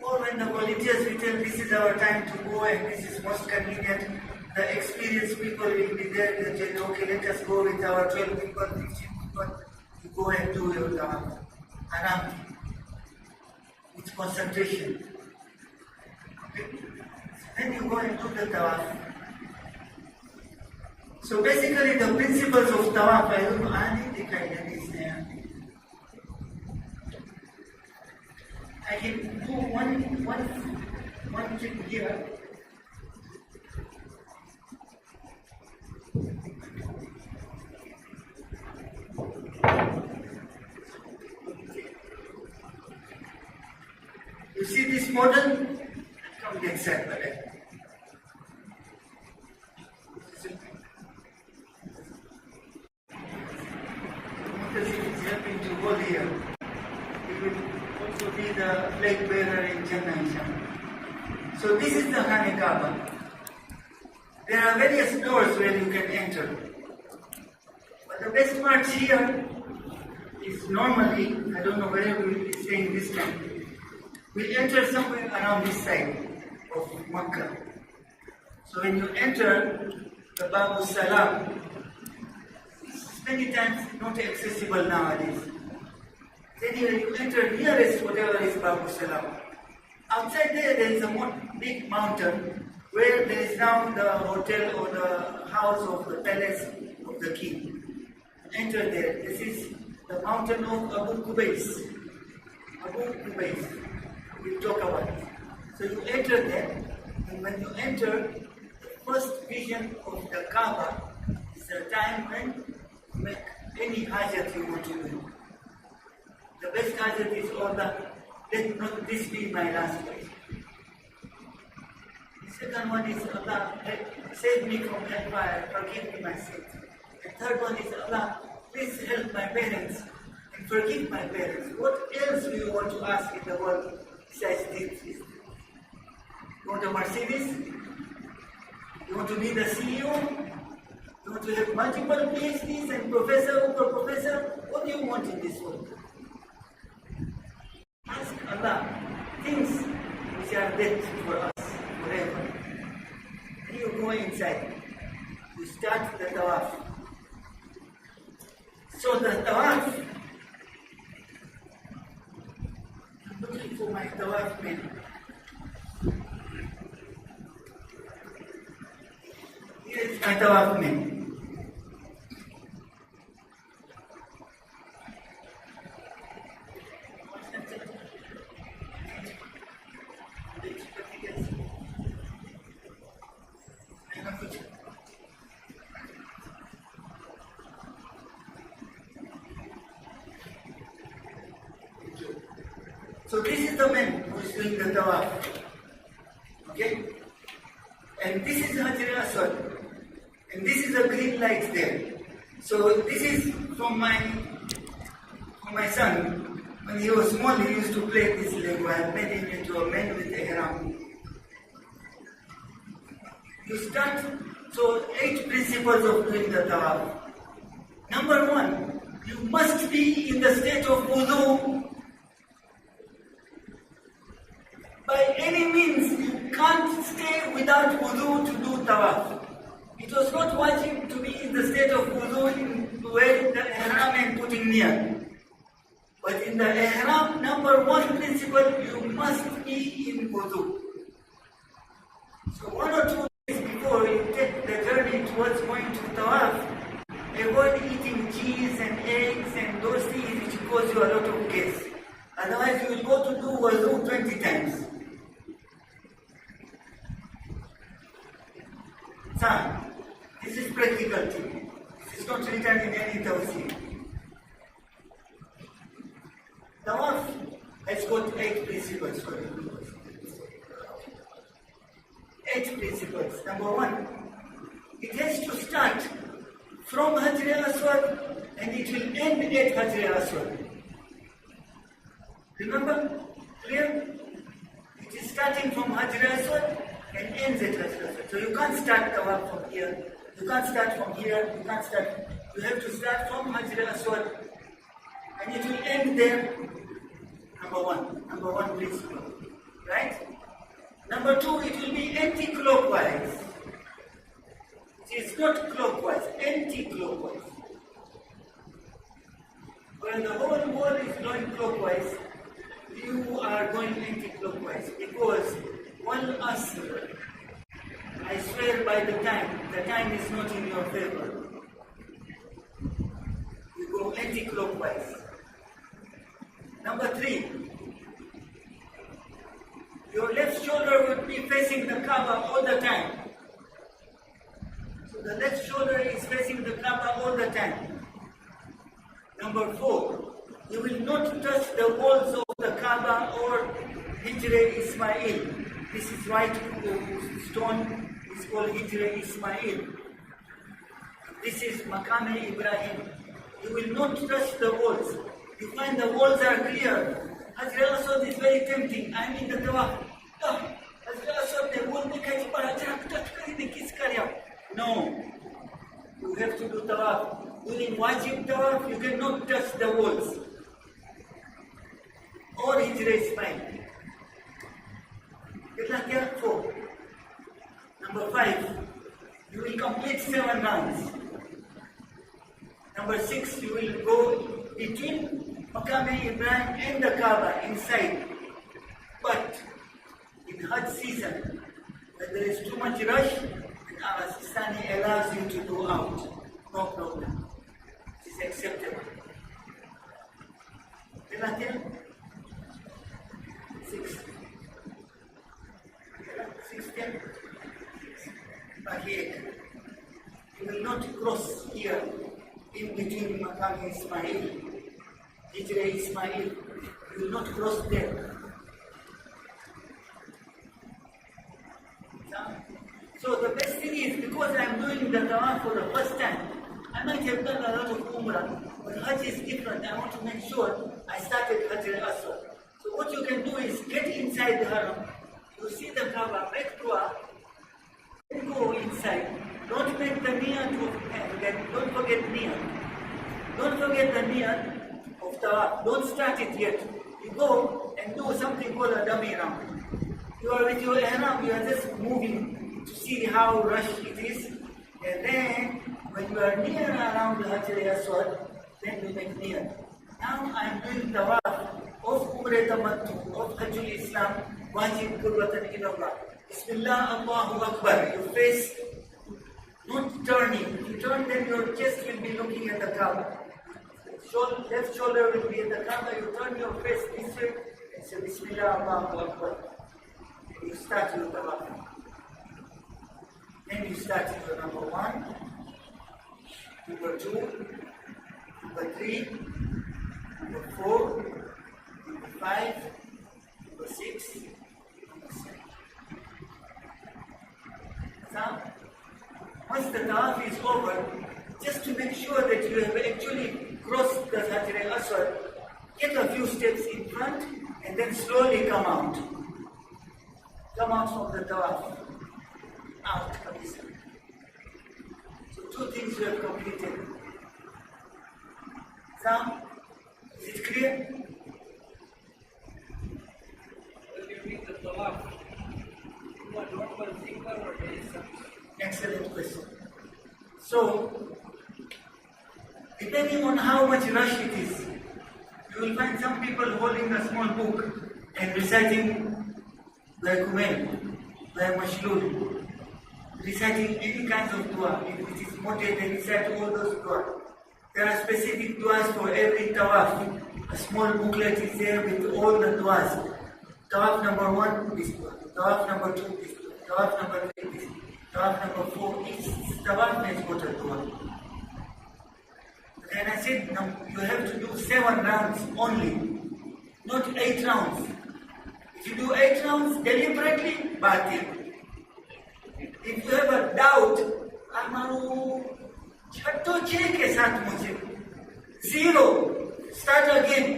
S1: Or when the volunteers will tell this is our time to go and this is most convenient, the experienced people will be there. They'll tell, okay, let us go with our 12 people, 15 people. You go and do your tawaf. Aram. It's concentration. Okay? Then you go and do the tawaf. So basically the principles of tawaf, I don't know, I can do one thing here. You see this model? Come get set, right? To go here. It will also be the flag bearer in Jannah. So this is the Khane Kaaba. There are various doors where you can enter. But the best part here is normally, I don't know where we will be staying this time, we enter somewhere around this side of Makkah. So when you enter the Babu Salam, many times not accessible nowadays. Then you enter nearest whatever is Babu Salam. Outside there is a big mountain where there is now the hotel or the house of the palace of the king. Enter there. This is the mountain of Abu Qubais. Abu Qubais. We'll talk about it. So you enter there, and when you enter, the first vision of the Kaaba is the time when you make any hajat you want to do. The best hajat is Allah, let not this be my last wish. The second one is Allah, save me from hellfire, forgive me my sins. The third one is Allah, please help my parents and forgive my parents. What else do you want to ask in the world besides this? You want a Mercedes? You want to be the CEO? You want to have multiple PhDs and professor over professor? What do you want in this world? Ask Allah things which are dead for us forever. And you go inside. You start the tawaf. So the tawaf, I'm looking for my tawaf man. Here is my tawaf man. So this is the man who is doing the tawaf. Okay? And this is Hajj al-Aswad. And this is the green lights there. So this is from my son. When he was small, he used to play this Lego. I made him into a man with a ihram. You start, so 8 principles of doing the tawaf. Number 1, you must be in the state of wudu. By any means, you can't stay without wudu to do tawaf. It was not wajib to be in the state of wudu in wearing the ihram and putting niyat. But in the ihram, number 1 principle, you must be in wudu. So 1 or 2 days before you take the journey towards going to tawaf, avoid eating cheese and eggs and those things which cause you a lot of gas. Otherwise, you will go to do wudu 20 times. Son, this is practical thing. This is not written in any tawseer. Tawaf has got 8 principles for you. 8 principles. Number 1, it has to start from Hajj al-Aswad and it will end at Hajj al-Aswad. Remember? Clear? It is starting from Hajj al-Aswad and ends at Hajj al-Aswad. So you can't start tawaf from here. You can't start from here. You can't start. You have to start from Hajj al-Aswad and it will end there. Number one principle. Right? Number 2, it will be anti-clockwise. It is not clockwise, anti-clockwise. When the whole world is going clockwise, you are going anti-clockwise because one asr, I swear by the time is not in your favor. You go anti-clockwise. Number 3, your left shoulder will be facing the Kaaba all the time. So the left shoulder is facing the Kaaba all the time. Number 4, you will not touch the walls of the Kaaba or Hijr Ismail. This is white stone, is called Hijr Ismail. This is Maqam Ibrahim. You will not touch the walls. You find the walls are clear. Hajj al-Aswad is very tempting. I am in the tawaf. Hajj al-Aswad, the wall touch kiss karya. No. You have to do tawaf. During wajib tawaf, you cannot touch the walls. Or Hijr Ismail. 4. Number 5, you will complete 7 rounds. Number 6, you will go between Maqam Ibrahim and the Kaaba inside. But in Hajj season, When there is too much rush, then our Sistani allows you to go out. No problem. It is acceptable. Till 6:10. But here, you will not cross here in between Maqam Ismail, Hijra Ismail. You will not cross there. So the best thing is, because I am doing the Tawaf for the first time, I might have done a lot of Umrah, but Hajj is different. I want to make sure I started Hajj al-Aswad. So what you can do is get inside the Haram, you see the Kaaba, make dua, then go inside. Don't make the niyat of then don't forget niyat. Don't forget the niyat of Tawaf. Don't start it yet. You go and do something called a dummy round. You are with your ihram, you are just moving to see how rush it is. And then, when you are near around the Hajj al-Aswad, then you make niyat. Now I am doing Tawaf of Umrah Tamattu, of Hajj al-Islam, wajib qurbatan ilallah. Bismillah, Allahu Akbar. You face, not turning. If you turn, then your chest will be looking at the Kaaba. Left shoulder will be at the Kaaba. You turn your face this way and say Bismillah, Allahu Akbar. You start your Tawaf. Then you start your number 1, number 2, number 3, number 4, number 5, number 6, number 7. Now, once the Tawaf is over, just to make sure that you have actually crossed the Hajj al-Aswad, get a few steps in front and then slowly come out. Come out from the Tawaf. Out, Kabisa. So 2 things you have completed. Now, is it clear?
S2: When you read the Tawaf, you are normal thinker or there is something?
S1: Excellent question. So, depending on how much rush it is, you will find some people holding a small book and reciting the Kumail, the Mashlul, reciting any kinds of dua. If it is motive, they recite all those dua. There are specific duas for every tawaf. A small booklet is there with all the duas. Tawaf number 1, this dua. Tawaf number 2, this dua. Tawaf number 3, this dua. Tawaf number 4, each tawaf has got a dua. And I said, no, you have to do 7 rounds only, not 8 rounds. If you do 8 rounds deliberately, batil. If you have a doubt, Amaru Chatto che ke saath mujhe 0. Start again.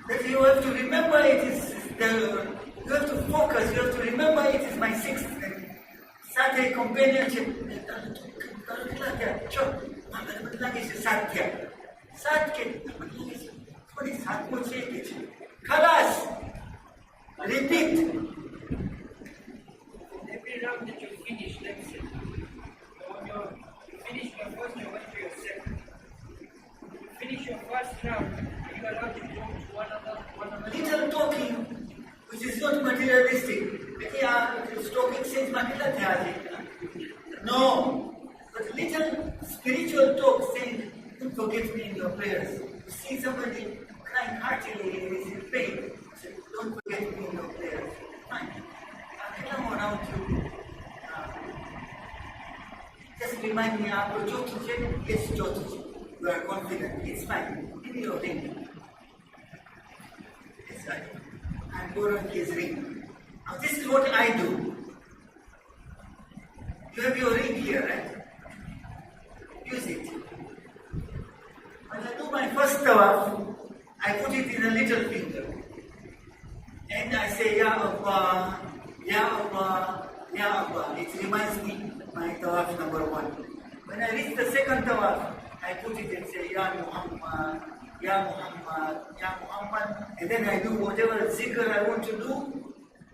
S1: That you have to remember it is you have to focus, you have to remember it is my 6th. Start a companionship. Khalas. Repeat.
S2: Every round that you finish, let's say, when you finish your first, you went to your second. You finish your first round, you are allowed to talk to one another.
S1: Little talking, which is not materialistic. Talking says no. But little spiritual talk saying, don't forget me in your prayers. You see somebody crying heartily and is in pain. Say, don't forget me in your prayers. Fine. I'll come around you. Just remind me, yes, you are confident. It's fine. Give me your ring. It's right. I'm borrowing his ring. Now this is what I do. You have your ring here, right? Use it. When I do my first tawaf, I put it in a little finger. And I say, Ya Allah, Ya Allah, Ya Allah. It reminds me my tawaf number 1. When I reach the second tawaf, I put it and say, Ya Muhammad, Ya Muhammad, Ya Muhammad. And then I do whatever zikr I want to do.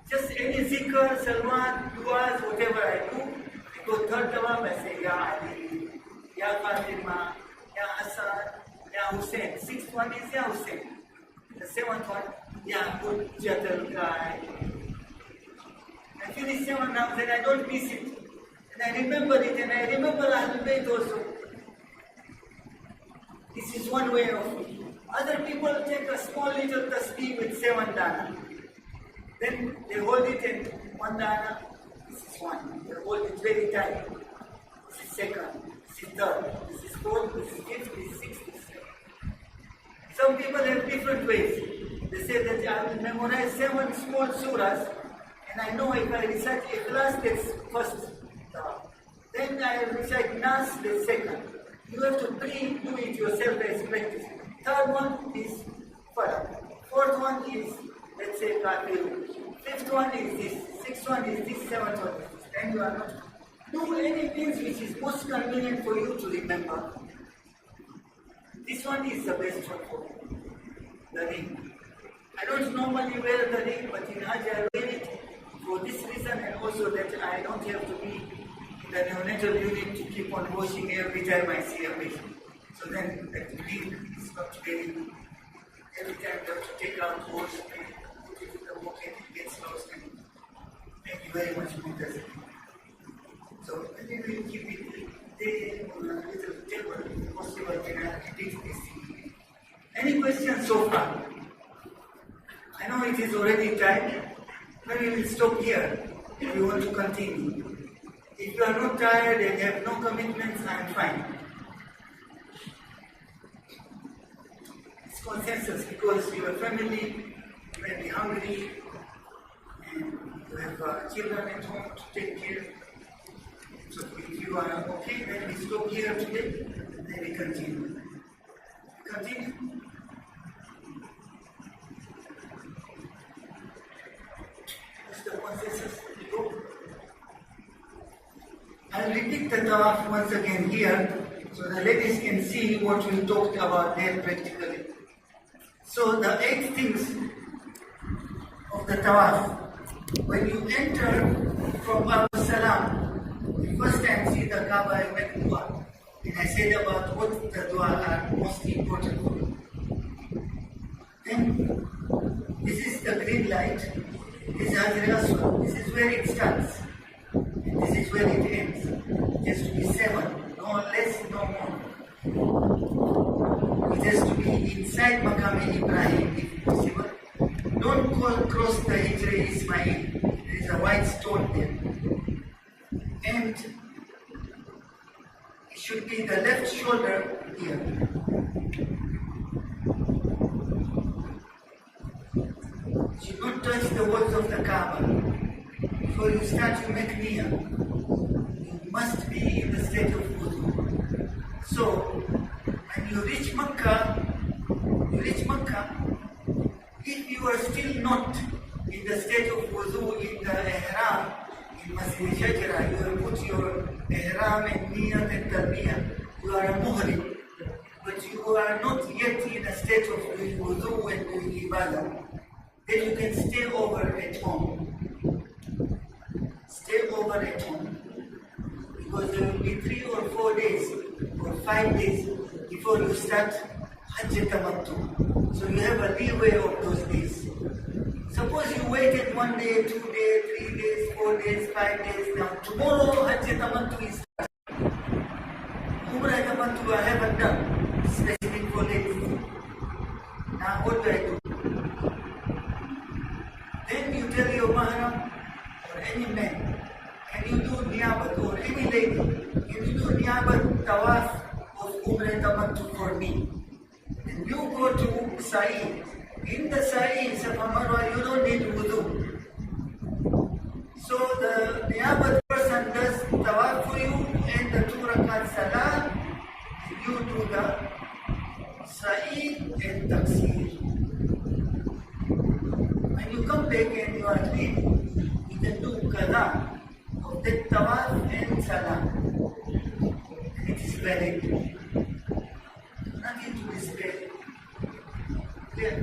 S1: Just any zikr, salawat, duas, whatever I do. I go third tawaf, I say, Ya Ali, Ya Fatima, Ya Hassan, Ya Hussein. 6th one is Ya Hussein. The 7th one, Ya Hujjatul Kai, finish 7 rounds and I don't miss it. And I remember it and I remember Ahlul Bayt also. This is one way of it. Other people take a small little tasbih with 7 dana. Then they hold it and 1 dana, this is 1. They hold it very tight. This is 2nd, this is 3rd, this is 4th, this is 5th, this is 6th, this is 7th. Some people have different ways. They say that I will memorize 7 small surahs and I know if I recite Ikhlas, that's first. Then I recite Nas, that's second. You have to do it yourself as practice. 3rd one is Farah. 4th one is, let's say, Kafir. 5th one is this. 6th one is this. 7th one is this. Then you are not. Do any things which is most convenient for you to remember. This one is the best one for me. The ring. I don't normally wear the ring, but in Hajj I wear it for this reason and also that I don't have to be in the neonatal unit to keep on washing every time I see a patient. So then that ring is not very, every time you have to take out, wash, put it in the bucket, it gets lost and thank you very much for this. So I think we'll keep it there on a little table, if possible, and I'll repeat this. Any questions so far? I know it is already time, but we will stop here if you want to continue. If you are not tired and have no commitments, I am fine. It's consensus because your family may be hungry and you have children at home to take care. So if you are okay, then we stop here today and then we continue. Continue. What's the consensus? I'll repeat the tawaf once again here so the ladies can see what we talked about there practically. So the 8 things of the tawaf. When you enter from Abu Salam, the first time see the Kaaba and make dua. And I said about what the dua are most important for you. Then this is the green light. This is Hajar Aswad. This is where it starts. And this is where it ends. It has to be 7, no less, no more. It has to be inside Maqam Ibrahim if possible. Don't cross the Hijri Ismail. There is a white stone there. And it should be the left shoulder here. It should not touch the walls of the Kaaba. Before you start to make niyyah, you must be in the state of wudu. So, when you reach Makkah, if you are still not in the state of wudu in the ihram, in Masjid Shajara, you will put your ihram and niyyah and talbiyah. You are a muhrim, but you are not yet in a state of doing wudu and doing ibadah. Then you can stay over at home. Stay over at home. Because there will be 3 or 4 days or 5 days before you start Hajj Tamattu. So you have a leeway of those days. Suppose you waited 1 day, 2 days, 3 days, 4 days, 5 days. Now tomorrow Hajj Tamattu is Umrah Tamattu I haven't done. Specific for ladies. Now what do I do? Then you tell your mahram or any man, can you do niyabat or any lady, can you do niyabat tawaf of Umrah Tamattu for me? And you go to Sa'i. In the Sa'i, Safa Marwa, you don't need wudu. So the niyabat person does tawaf for you and the 2 rakat salah, and you do the Sa'i and Taqseer. When you come back and you are clean, you can do qada of that tawaf and salah. And it is valid. Nothing to despair. Clear?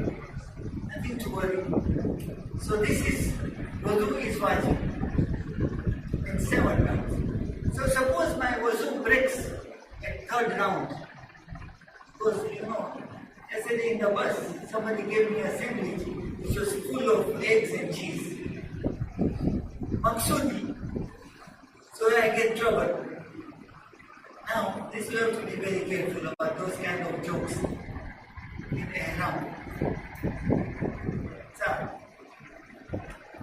S1: Nothing to worry. So this is, wudu is wajib. And 7 rounds. So suppose my wudu breaks at 3rd round. Because yesterday in the bus, somebody gave me a sandwich which was full of eggs and cheese. I get trouble. Now, this you have to be very careful about those kind of jokes in Ihram.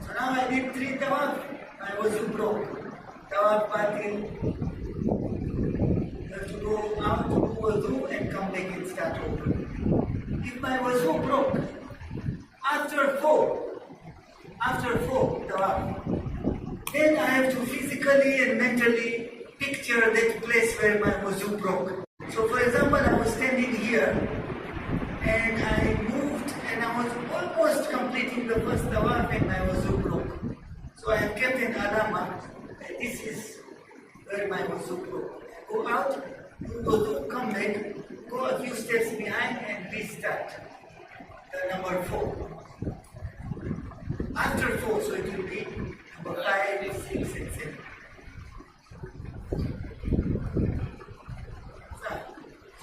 S1: So now I did 3 tawaf, my wuzu broke. Tawaf batil. You have to go out to do wuzu and come back and start over. If my wuzu broke, after 4 tawaf, then I have to physically and mentally picture that place where my wuzu broke. So for example, I was standing here and I moved and I was almost completing the first tawaf and my wuzu broke. So I have kept an alama that this is where my wuzu broke. I go out, do wuzu, come back, go a few steps behind and restart. The number 4. After 4, so it will be number 5, 6 and 7.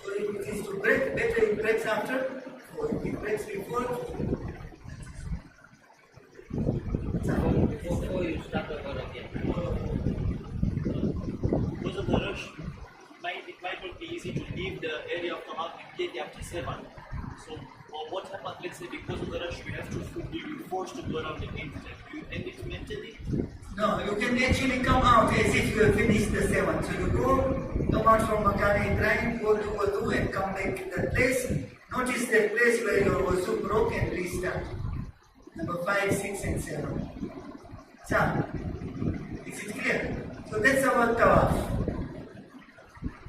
S1: So if it is to break, better it breaks after 4. If it breaks before,
S2: before you start over again. Because of the rush, it might not be easy to leave the area of the Tawaf immediately after 7. So what happens, let's say because of the rush, we have to be forced to go around again. Do you end it mentally?
S1: no, you can actually come out as if you have finished the 7. So you come out from Makam Ibrahim, go to wudu and come back to that place. Notice that place where your wudu broke and restart. Number 5, 6 and 7. So, is it clear? So that's our tawaf.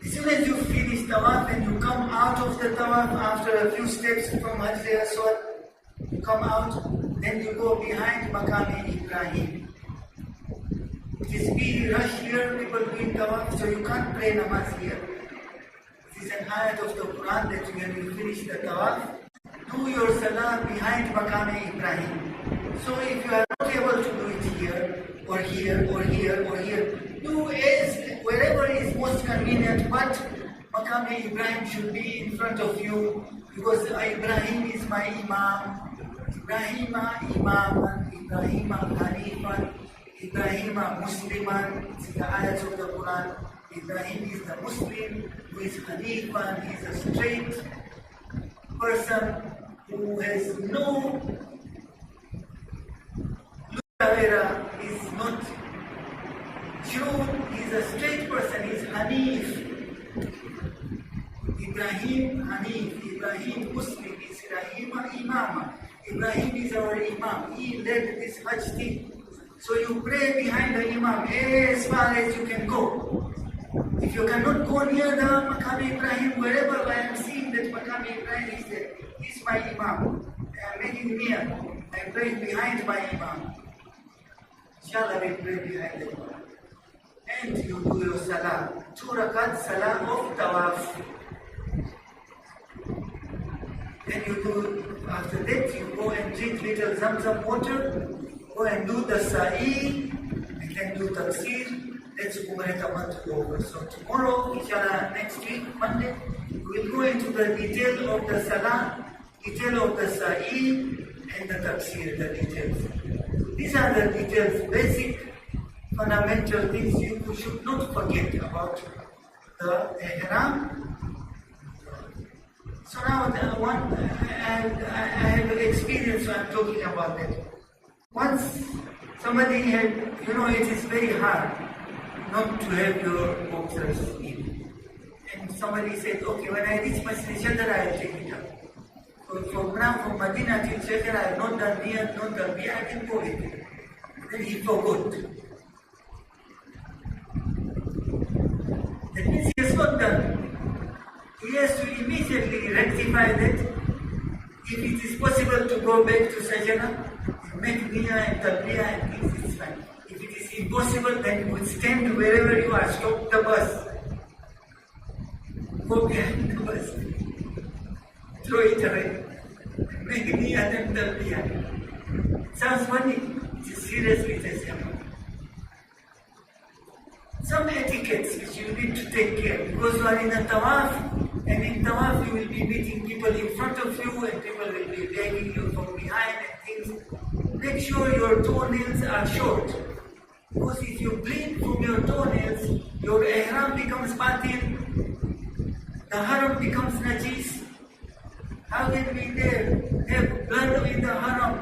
S1: As soon as you finish tawaf and you come out of the tawaf after a few steps from Hajj al-Aswad, you come out, then you go behind Makam Ibrahim. It is be rush here, people doing tawaf, so you can't pray namaz here. This is an ayat of the Quran that when you finish the tawaf, do your salah behind Makam Ibrahim. So if you are not able to do it here, or here, or here, or here, do as wherever is most convenient, but Makam Ibrahim should be in front of you, because Ibrahim is my Imam. Ibrahima Imaman, Ibrahima Hanifan, Ibrahima Musliman. It's the ayats of the Quran. Ibrahim is the Muslim who is Hanifan, he is a straight person who has no Tavera, is not Jew, he is a straight person, he is Hanif. Ibrahim Hanif, Ibrahim Muslim, is Ibrahima Imama. Ibrahim is our Imam, he led this Hajj team. So you pray behind the Imam as far as you can go. If you cannot go near the Makam Ibrahim, wherever I am seeing that Makam Ibrahim is there, he is my Imam. I am making near, I pray behind my Imam. Inshallah we pray behind the Imam. And you do your salah. 2 rakat salah of tawaf. Then you do, after that you go and drink little zamzam water, go and do the sa'i, and then do tafsir. That's Umrah month over. So tomorrow, inshallah, next week, Monday, we will go into the detail of the salah, detail of the sa'i, and the tafsir, the details. These are the details, basic, fundamental things you should not forget about the ihram. So now, I have experience, so I'm talking about that. Once somebody had, it is very hard not to have your boxers in. And somebody said, okay, when I reach Masjid Shadar, I will take it up. So from Medina till Shadar, I have not done niyat, not done biyah, I can go with it. Then he forgot. That means he has not done. He has to immediately rectify that. If it is possible to go back to Sajana, make niyah and talbiyah and things, it's fine. If it is impossible, then you would stand wherever you are, stop the bus. Go behind the bus. Throw it away. Make niyah and talbiyah. Sounds funny. It is seriously it has happened. Some etiquettes which you need to take care, because you are in a tawaf, and in tawaf you will be meeting people in front of you and people will be begging you from behind and things. Make sure your toenails are short. Because if you bleed from your toenails, your ihram becomes batil, the haram becomes najis. How can we there have blood in the haram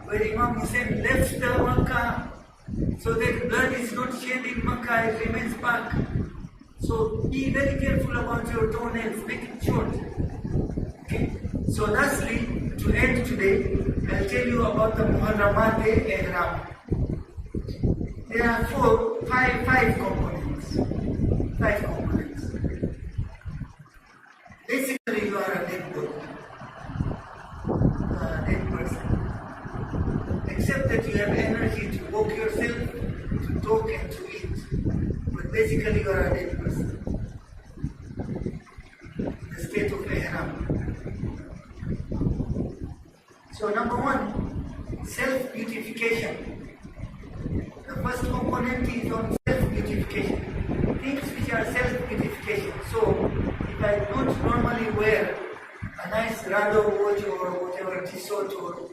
S1: where Imam Hussein left the Makkah so that blood is not shed in Makkah, it remains back. So be very careful about your toenails, make it short. Okay. So lastly, to end today, I'll tell you about the Muharramat Ihram. There are five components. Five components. Basically, you are a dead body. Dead person. Except that you have energy to walk yourself, to talk and to eat. But basically, you are a dead person. The state of Ihram. So number one, self-beautification. The first component is on self-beautification. Things which are self-beautification. So, if I don't normally wear a nice Rado watch or whatever Tissot or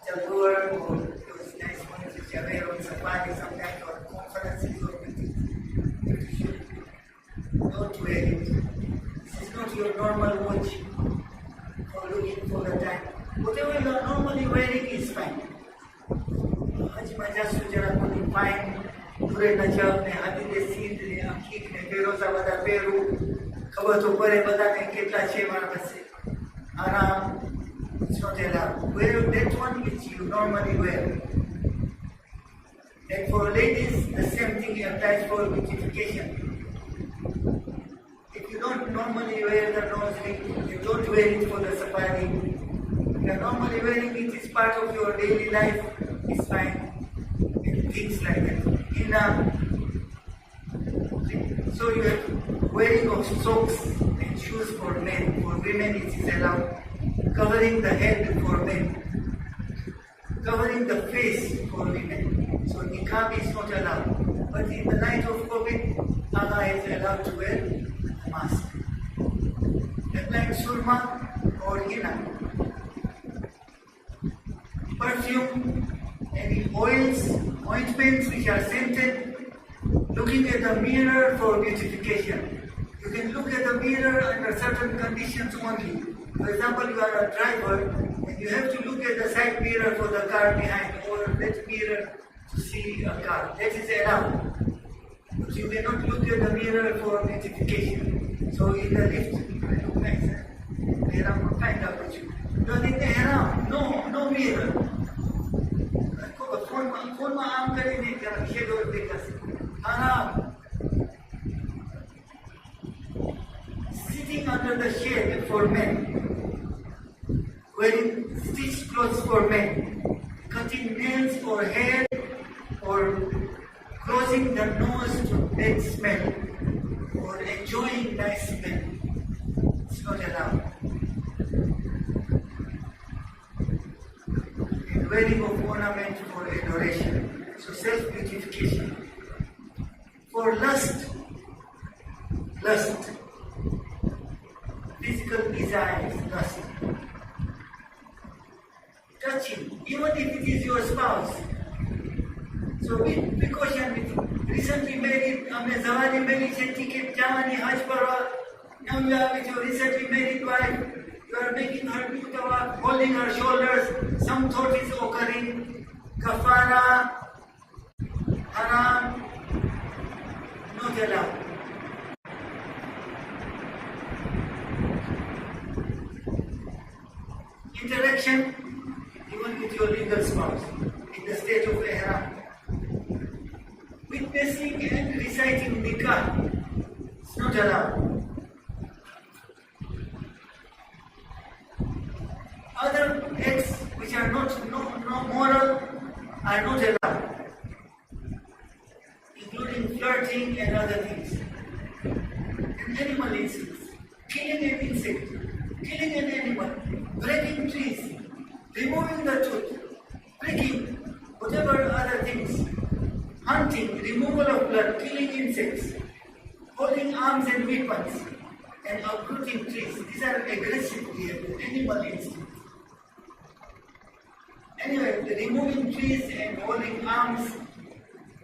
S1: Jaguar or those nice ones which I wear on safari sometimes or conferences or meetings, don't wear it. This is not your normal watch for looking for the time. Whatever you are normally wearing is fine. Hajj में जा सुजरा को define पूरे नजाब ने हाथी दे सीध ने आँखी ने बेरोज़ा बदा बेरू खबर तो परे बदा ने कितना चेवार बसे आराम सोचेला wear that one which you normally wear. And for ladies, the same thing applies for beautification. If you don't normally wear the nose ring, you don't wear it for the safari. If you are normally wearing it, it's part of your daily life. It's fine, and things like that. So you have wearing of socks and shoes for men. For women it is allowed. Covering the head for men. Covering the face for women. So niqab is not allowed. But in the night of COVID, Allah is allowed to wear a mask. Applying surma or henna. Perfume. Any oils, ointments which are scented, looking at the mirror for beautification. You can look at the mirror under certain conditions only. For example, you are a driver and you have to look at the side mirror for the car behind or that mirror to see a car. That is allowed. But you cannot look at the mirror for beautification. So in the lift, I look nice. Ihram will find out with you. You are in the ihram. No mirror. Phone में आम करे नहीं करा shade और देखा आराम sitting under the shade for men, wearing stitched clothes for men, cutting nails or hair or closing the nose to bad smell or enjoying nice smell. It's not allowed. Wearing of ornament for adoration. So self-beautification. For lust, physical desires, lust. Touching, even if it is your spouse. So with precaution, with recently married, Zawadi married ticket, Jamani Hajj Parwa, now you are with your recently married wife. You are making her do tawaf, holding her shoulders, some thought is occurring, kafara, haram, not allowed. Interaction, even with your legal spouse, in the state of ihram. Witnessing and reciting nikah, it's not allowed. Other acts which are not moral are not allowed, including flirting and other things. And animal instincts, killing an insect, killing an animal, breaking trees, removing the tooth, pricking, whatever other things, hunting, removal of blood, killing insects, holding arms and weapons, and uprooting trees. These are aggressive behavior, animal instincts. Anyway, removing trees and holding arms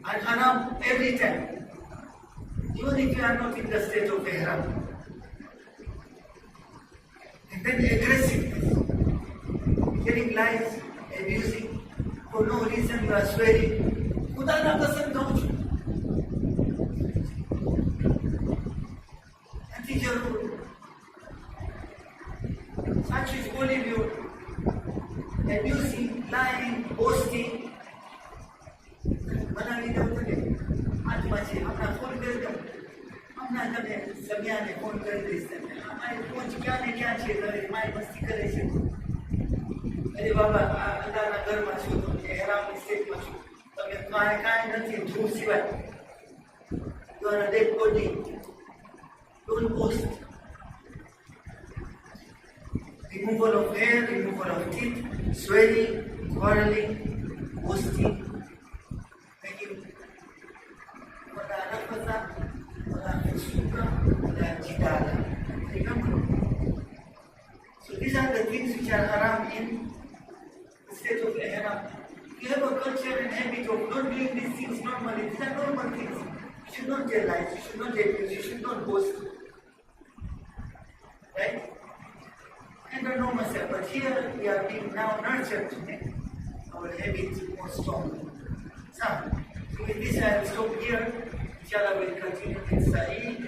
S1: and haram every time, even if you are not in the state of ihram. And then aggressiveness, telling lies, abusing, for no reason you are swearing. Khuda na kasam खाऊं છું. નથી જરૂર. સાચું જ બોલી રહ્યો. Abusing, lying, boasting. બનાવી દઉં તને. હાથમાં છે. હમણાં ફોન કરી દઉં. હમણાં તમે સમિયાને ફોન કરી દઈશ તમે. અમારી પહોંચ ક્યાં ને ક્યાં છે ઘરે મારી મસ્તી કરે છે. અરે બાબા આ અલ્લાહના ઘરમાં છો તમે હેરામની સ્ટેટમાં છો. તમે કાંઈ નથી ધૂળ સિવાય. You are a dead body. Don't boast. Removal of hair, removal of teeth, swearing, quarreling, boasting, making wala nafasa, wala fusuka, wala jidala. Remember? So these are the things which are haram in the state of ihram. You have a culture and habit of not doing these things normally. These are normal things. You should not tell lies, you should not abuse, you should not boast. Right? And I know myself, but here we are being now nurtured to make our habits more strong. So with this I will stop here. Inshallah we'll continue with Sa'id.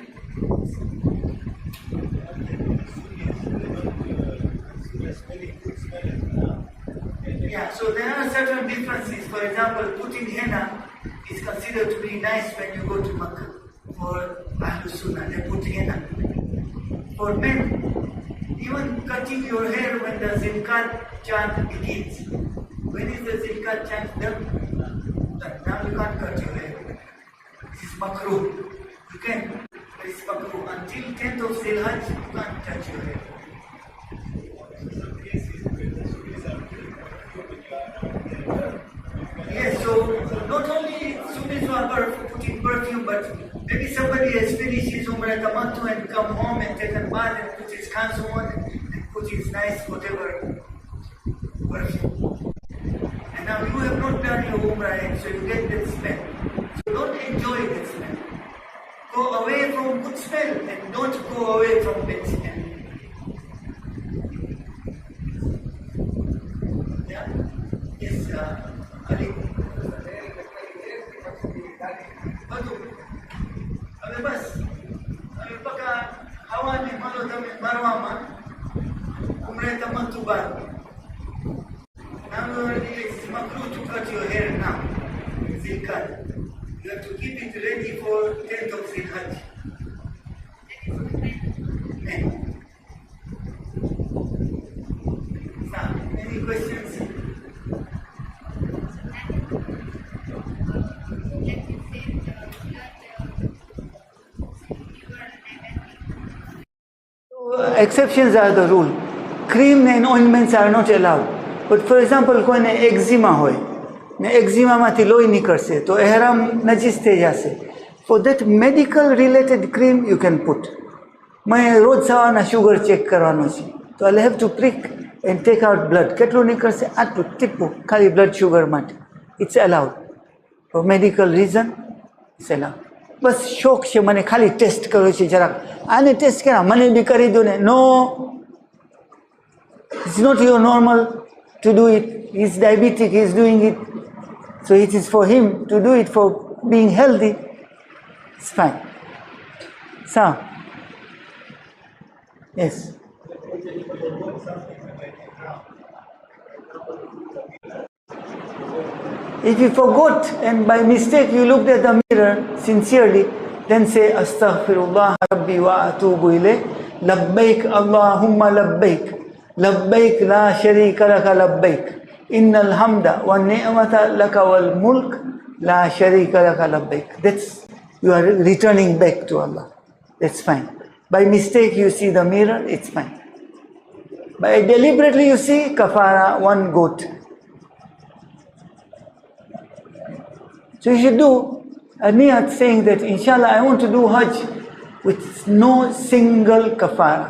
S1: Yeah, so there are certain differences. For example, putting henna is considered to be nice when you go to Makkah. For Ahlul Sunnah, they put henna. For men, even cutting your hair when the Zilqat chant begins. When is the Zilqat chant done? Now you can't cut your hair. This is makruh. You can, but it's makruh. Until 10th of Zilhaj, you can't touch your hair. Yes, so not only Sunnis are putting perfume, but maybe somebody has finished his Umrah Tamattu and come home and taken bath and put his kanzu on and put his nice whatever perfume. And now you have not done your Umrah and so you get that smell. So don't enjoy that smell. Go away from good smell and don't go away from bad smell. Yeah? Yes, Ali. હવે બસ હવે પકા હવાને મારો તમે મારવામાં ઉમરે તમતુ બાદ now it's makruh to cut your hair now Zilqat. You have to keep it ready for 10th of Zilhaj. Any questions? Exceptions are the rule. Cream and ointments are not allowed. But for example, કોઈને એક્ઝિમા હોય ને એક્ઝિમામાંથી લોહી નીકળશે તો એહરામ નજીસ થઈ જશે. For that medical related cream you can put. મેં રોજ સવારના શુગર ચેક કરવાનો છે તો I'll have to prick and take out blood. કેટલું નીકળશે? આટલું ટીપું ખાલી blood sugar માટે. It's allowed. For medical reason, it's allowed. બસ શોખ છે મને ખાલી ટેસ્ટ કરવો છે જરાક આને ટેસ્ટ કરા મને બી કરી દો ને નો it's not your normal to do it. He's diabetic, he's doing it, so it is for him to do it for being healthy. It's fine. So yes, if you forgot and by mistake you looked at the mirror sincerely, then say astaghfirullah rabbi wa atubu ilayh, labbaik allahumma labbaik, labbaik la sharika laka labbaik, innal hamda wa ni'mata laka wal mulk la sharika laka labbaik. That's, you are returning back to Allah. That's fine. By mistake you see the mirror, it's fine. By deliberately you see, kafara, one goat. So you should do a niyat saying that inshallah I want to do Hajj with no single kafara.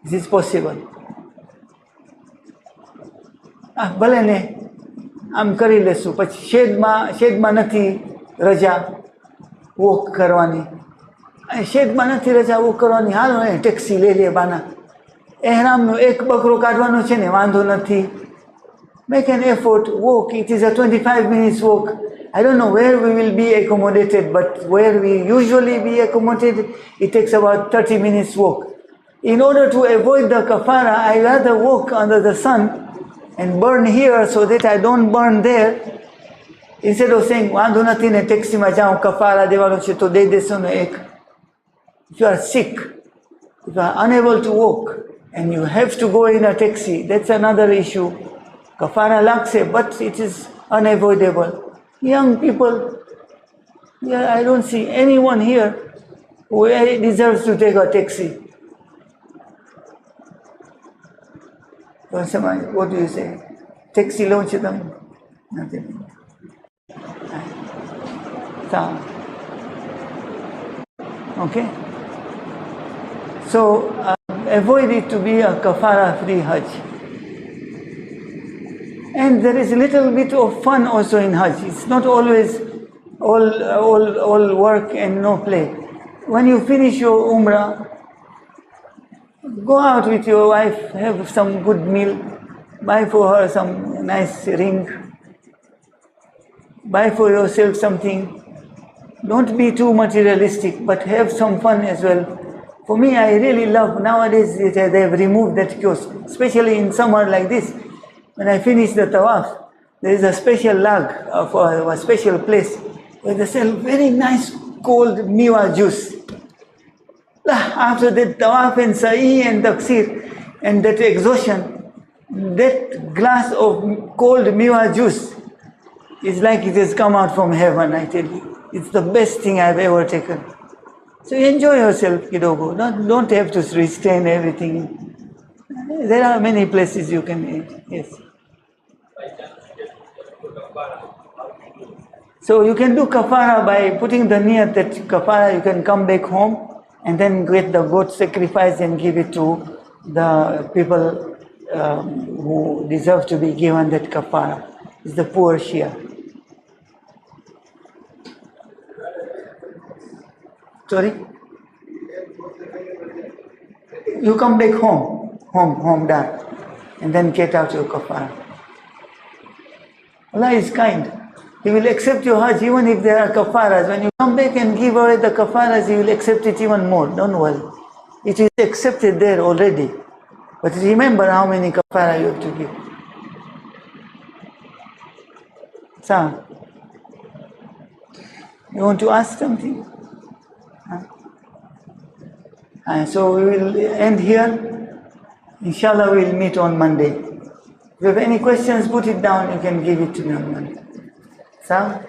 S1: Is this possible? ભલે ને આમ કરી લેશું પછી શેડમાં નથી રજા walk કરવાની. શેડમાં નથી રજા વોક કરવાની, હાલો એ ટેક્સી લઈ લે બાના. એહરામનો એક બકરો કાઢવાનો છે ને, વાંધો નથી. Make an effort, walk. It is a 25 minutes walk. I don't know where we will be accommodated, but where we usually be accommodated, it takes about 30 minutes walk. In order to avoid the kafara, I rather walk under the sun and burn here so that I don't burn there. Instead of saying, વાંધો નથી ને ટેક્સીમાં જાઉં, કફારા દેવાનો છે તો દઈ દેશો ને એક. If you are sick, if you are unable to walk and you have to go in a taxi, that's another issue. Kafara lakse, but it is unavoidable. Young people, yeah, I don't see anyone here who deserves to take a taxi. What do you say? Taxi launch them? Nothing. Okay? So, avoid it to be a kafara-free Hajj. And there is a little bit of fun also in Hajj. It's not always all work and no play. When you finish your Umrah, go out with your wife, have some good meal, buy for her some nice ring, buy for yourself something. Don't be too materialistic, but have some fun as well. For me, I really love, nowadays they have removed that kiosk, especially in summer like this. When I finish the tawaf, there is a special lag for a special place where they sell very nice cold miwa juice. After that tawaf and sa'i and taksir and that exhaustion, that glass of cold miwa juice is like it has come out from heaven, I tell you. It's the best thing I've ever taken. So enjoy yourself, Kidogo. Don't have to restrain everything. There are many places you can eat. Yes. So you can do kafara by putting the niyat that kafara, you can come back home and then get the goat sacrifice and give it to the people who deserve to be given that kafara. It's the poor Shia. Sorry? You come back home, done, and then get out your kafara. Allah is kind. He will accept your Hajj even if there are kafaras. When you come back and give away the kafaras, He will accept it even more. Don't worry. It is accepted there already. But remember how many kafara you have to give. So, you want to ask something? So we will end here. Inshallah, we will meet on Monday. If you have any questions, put it down. You can give it to me on Monday. So.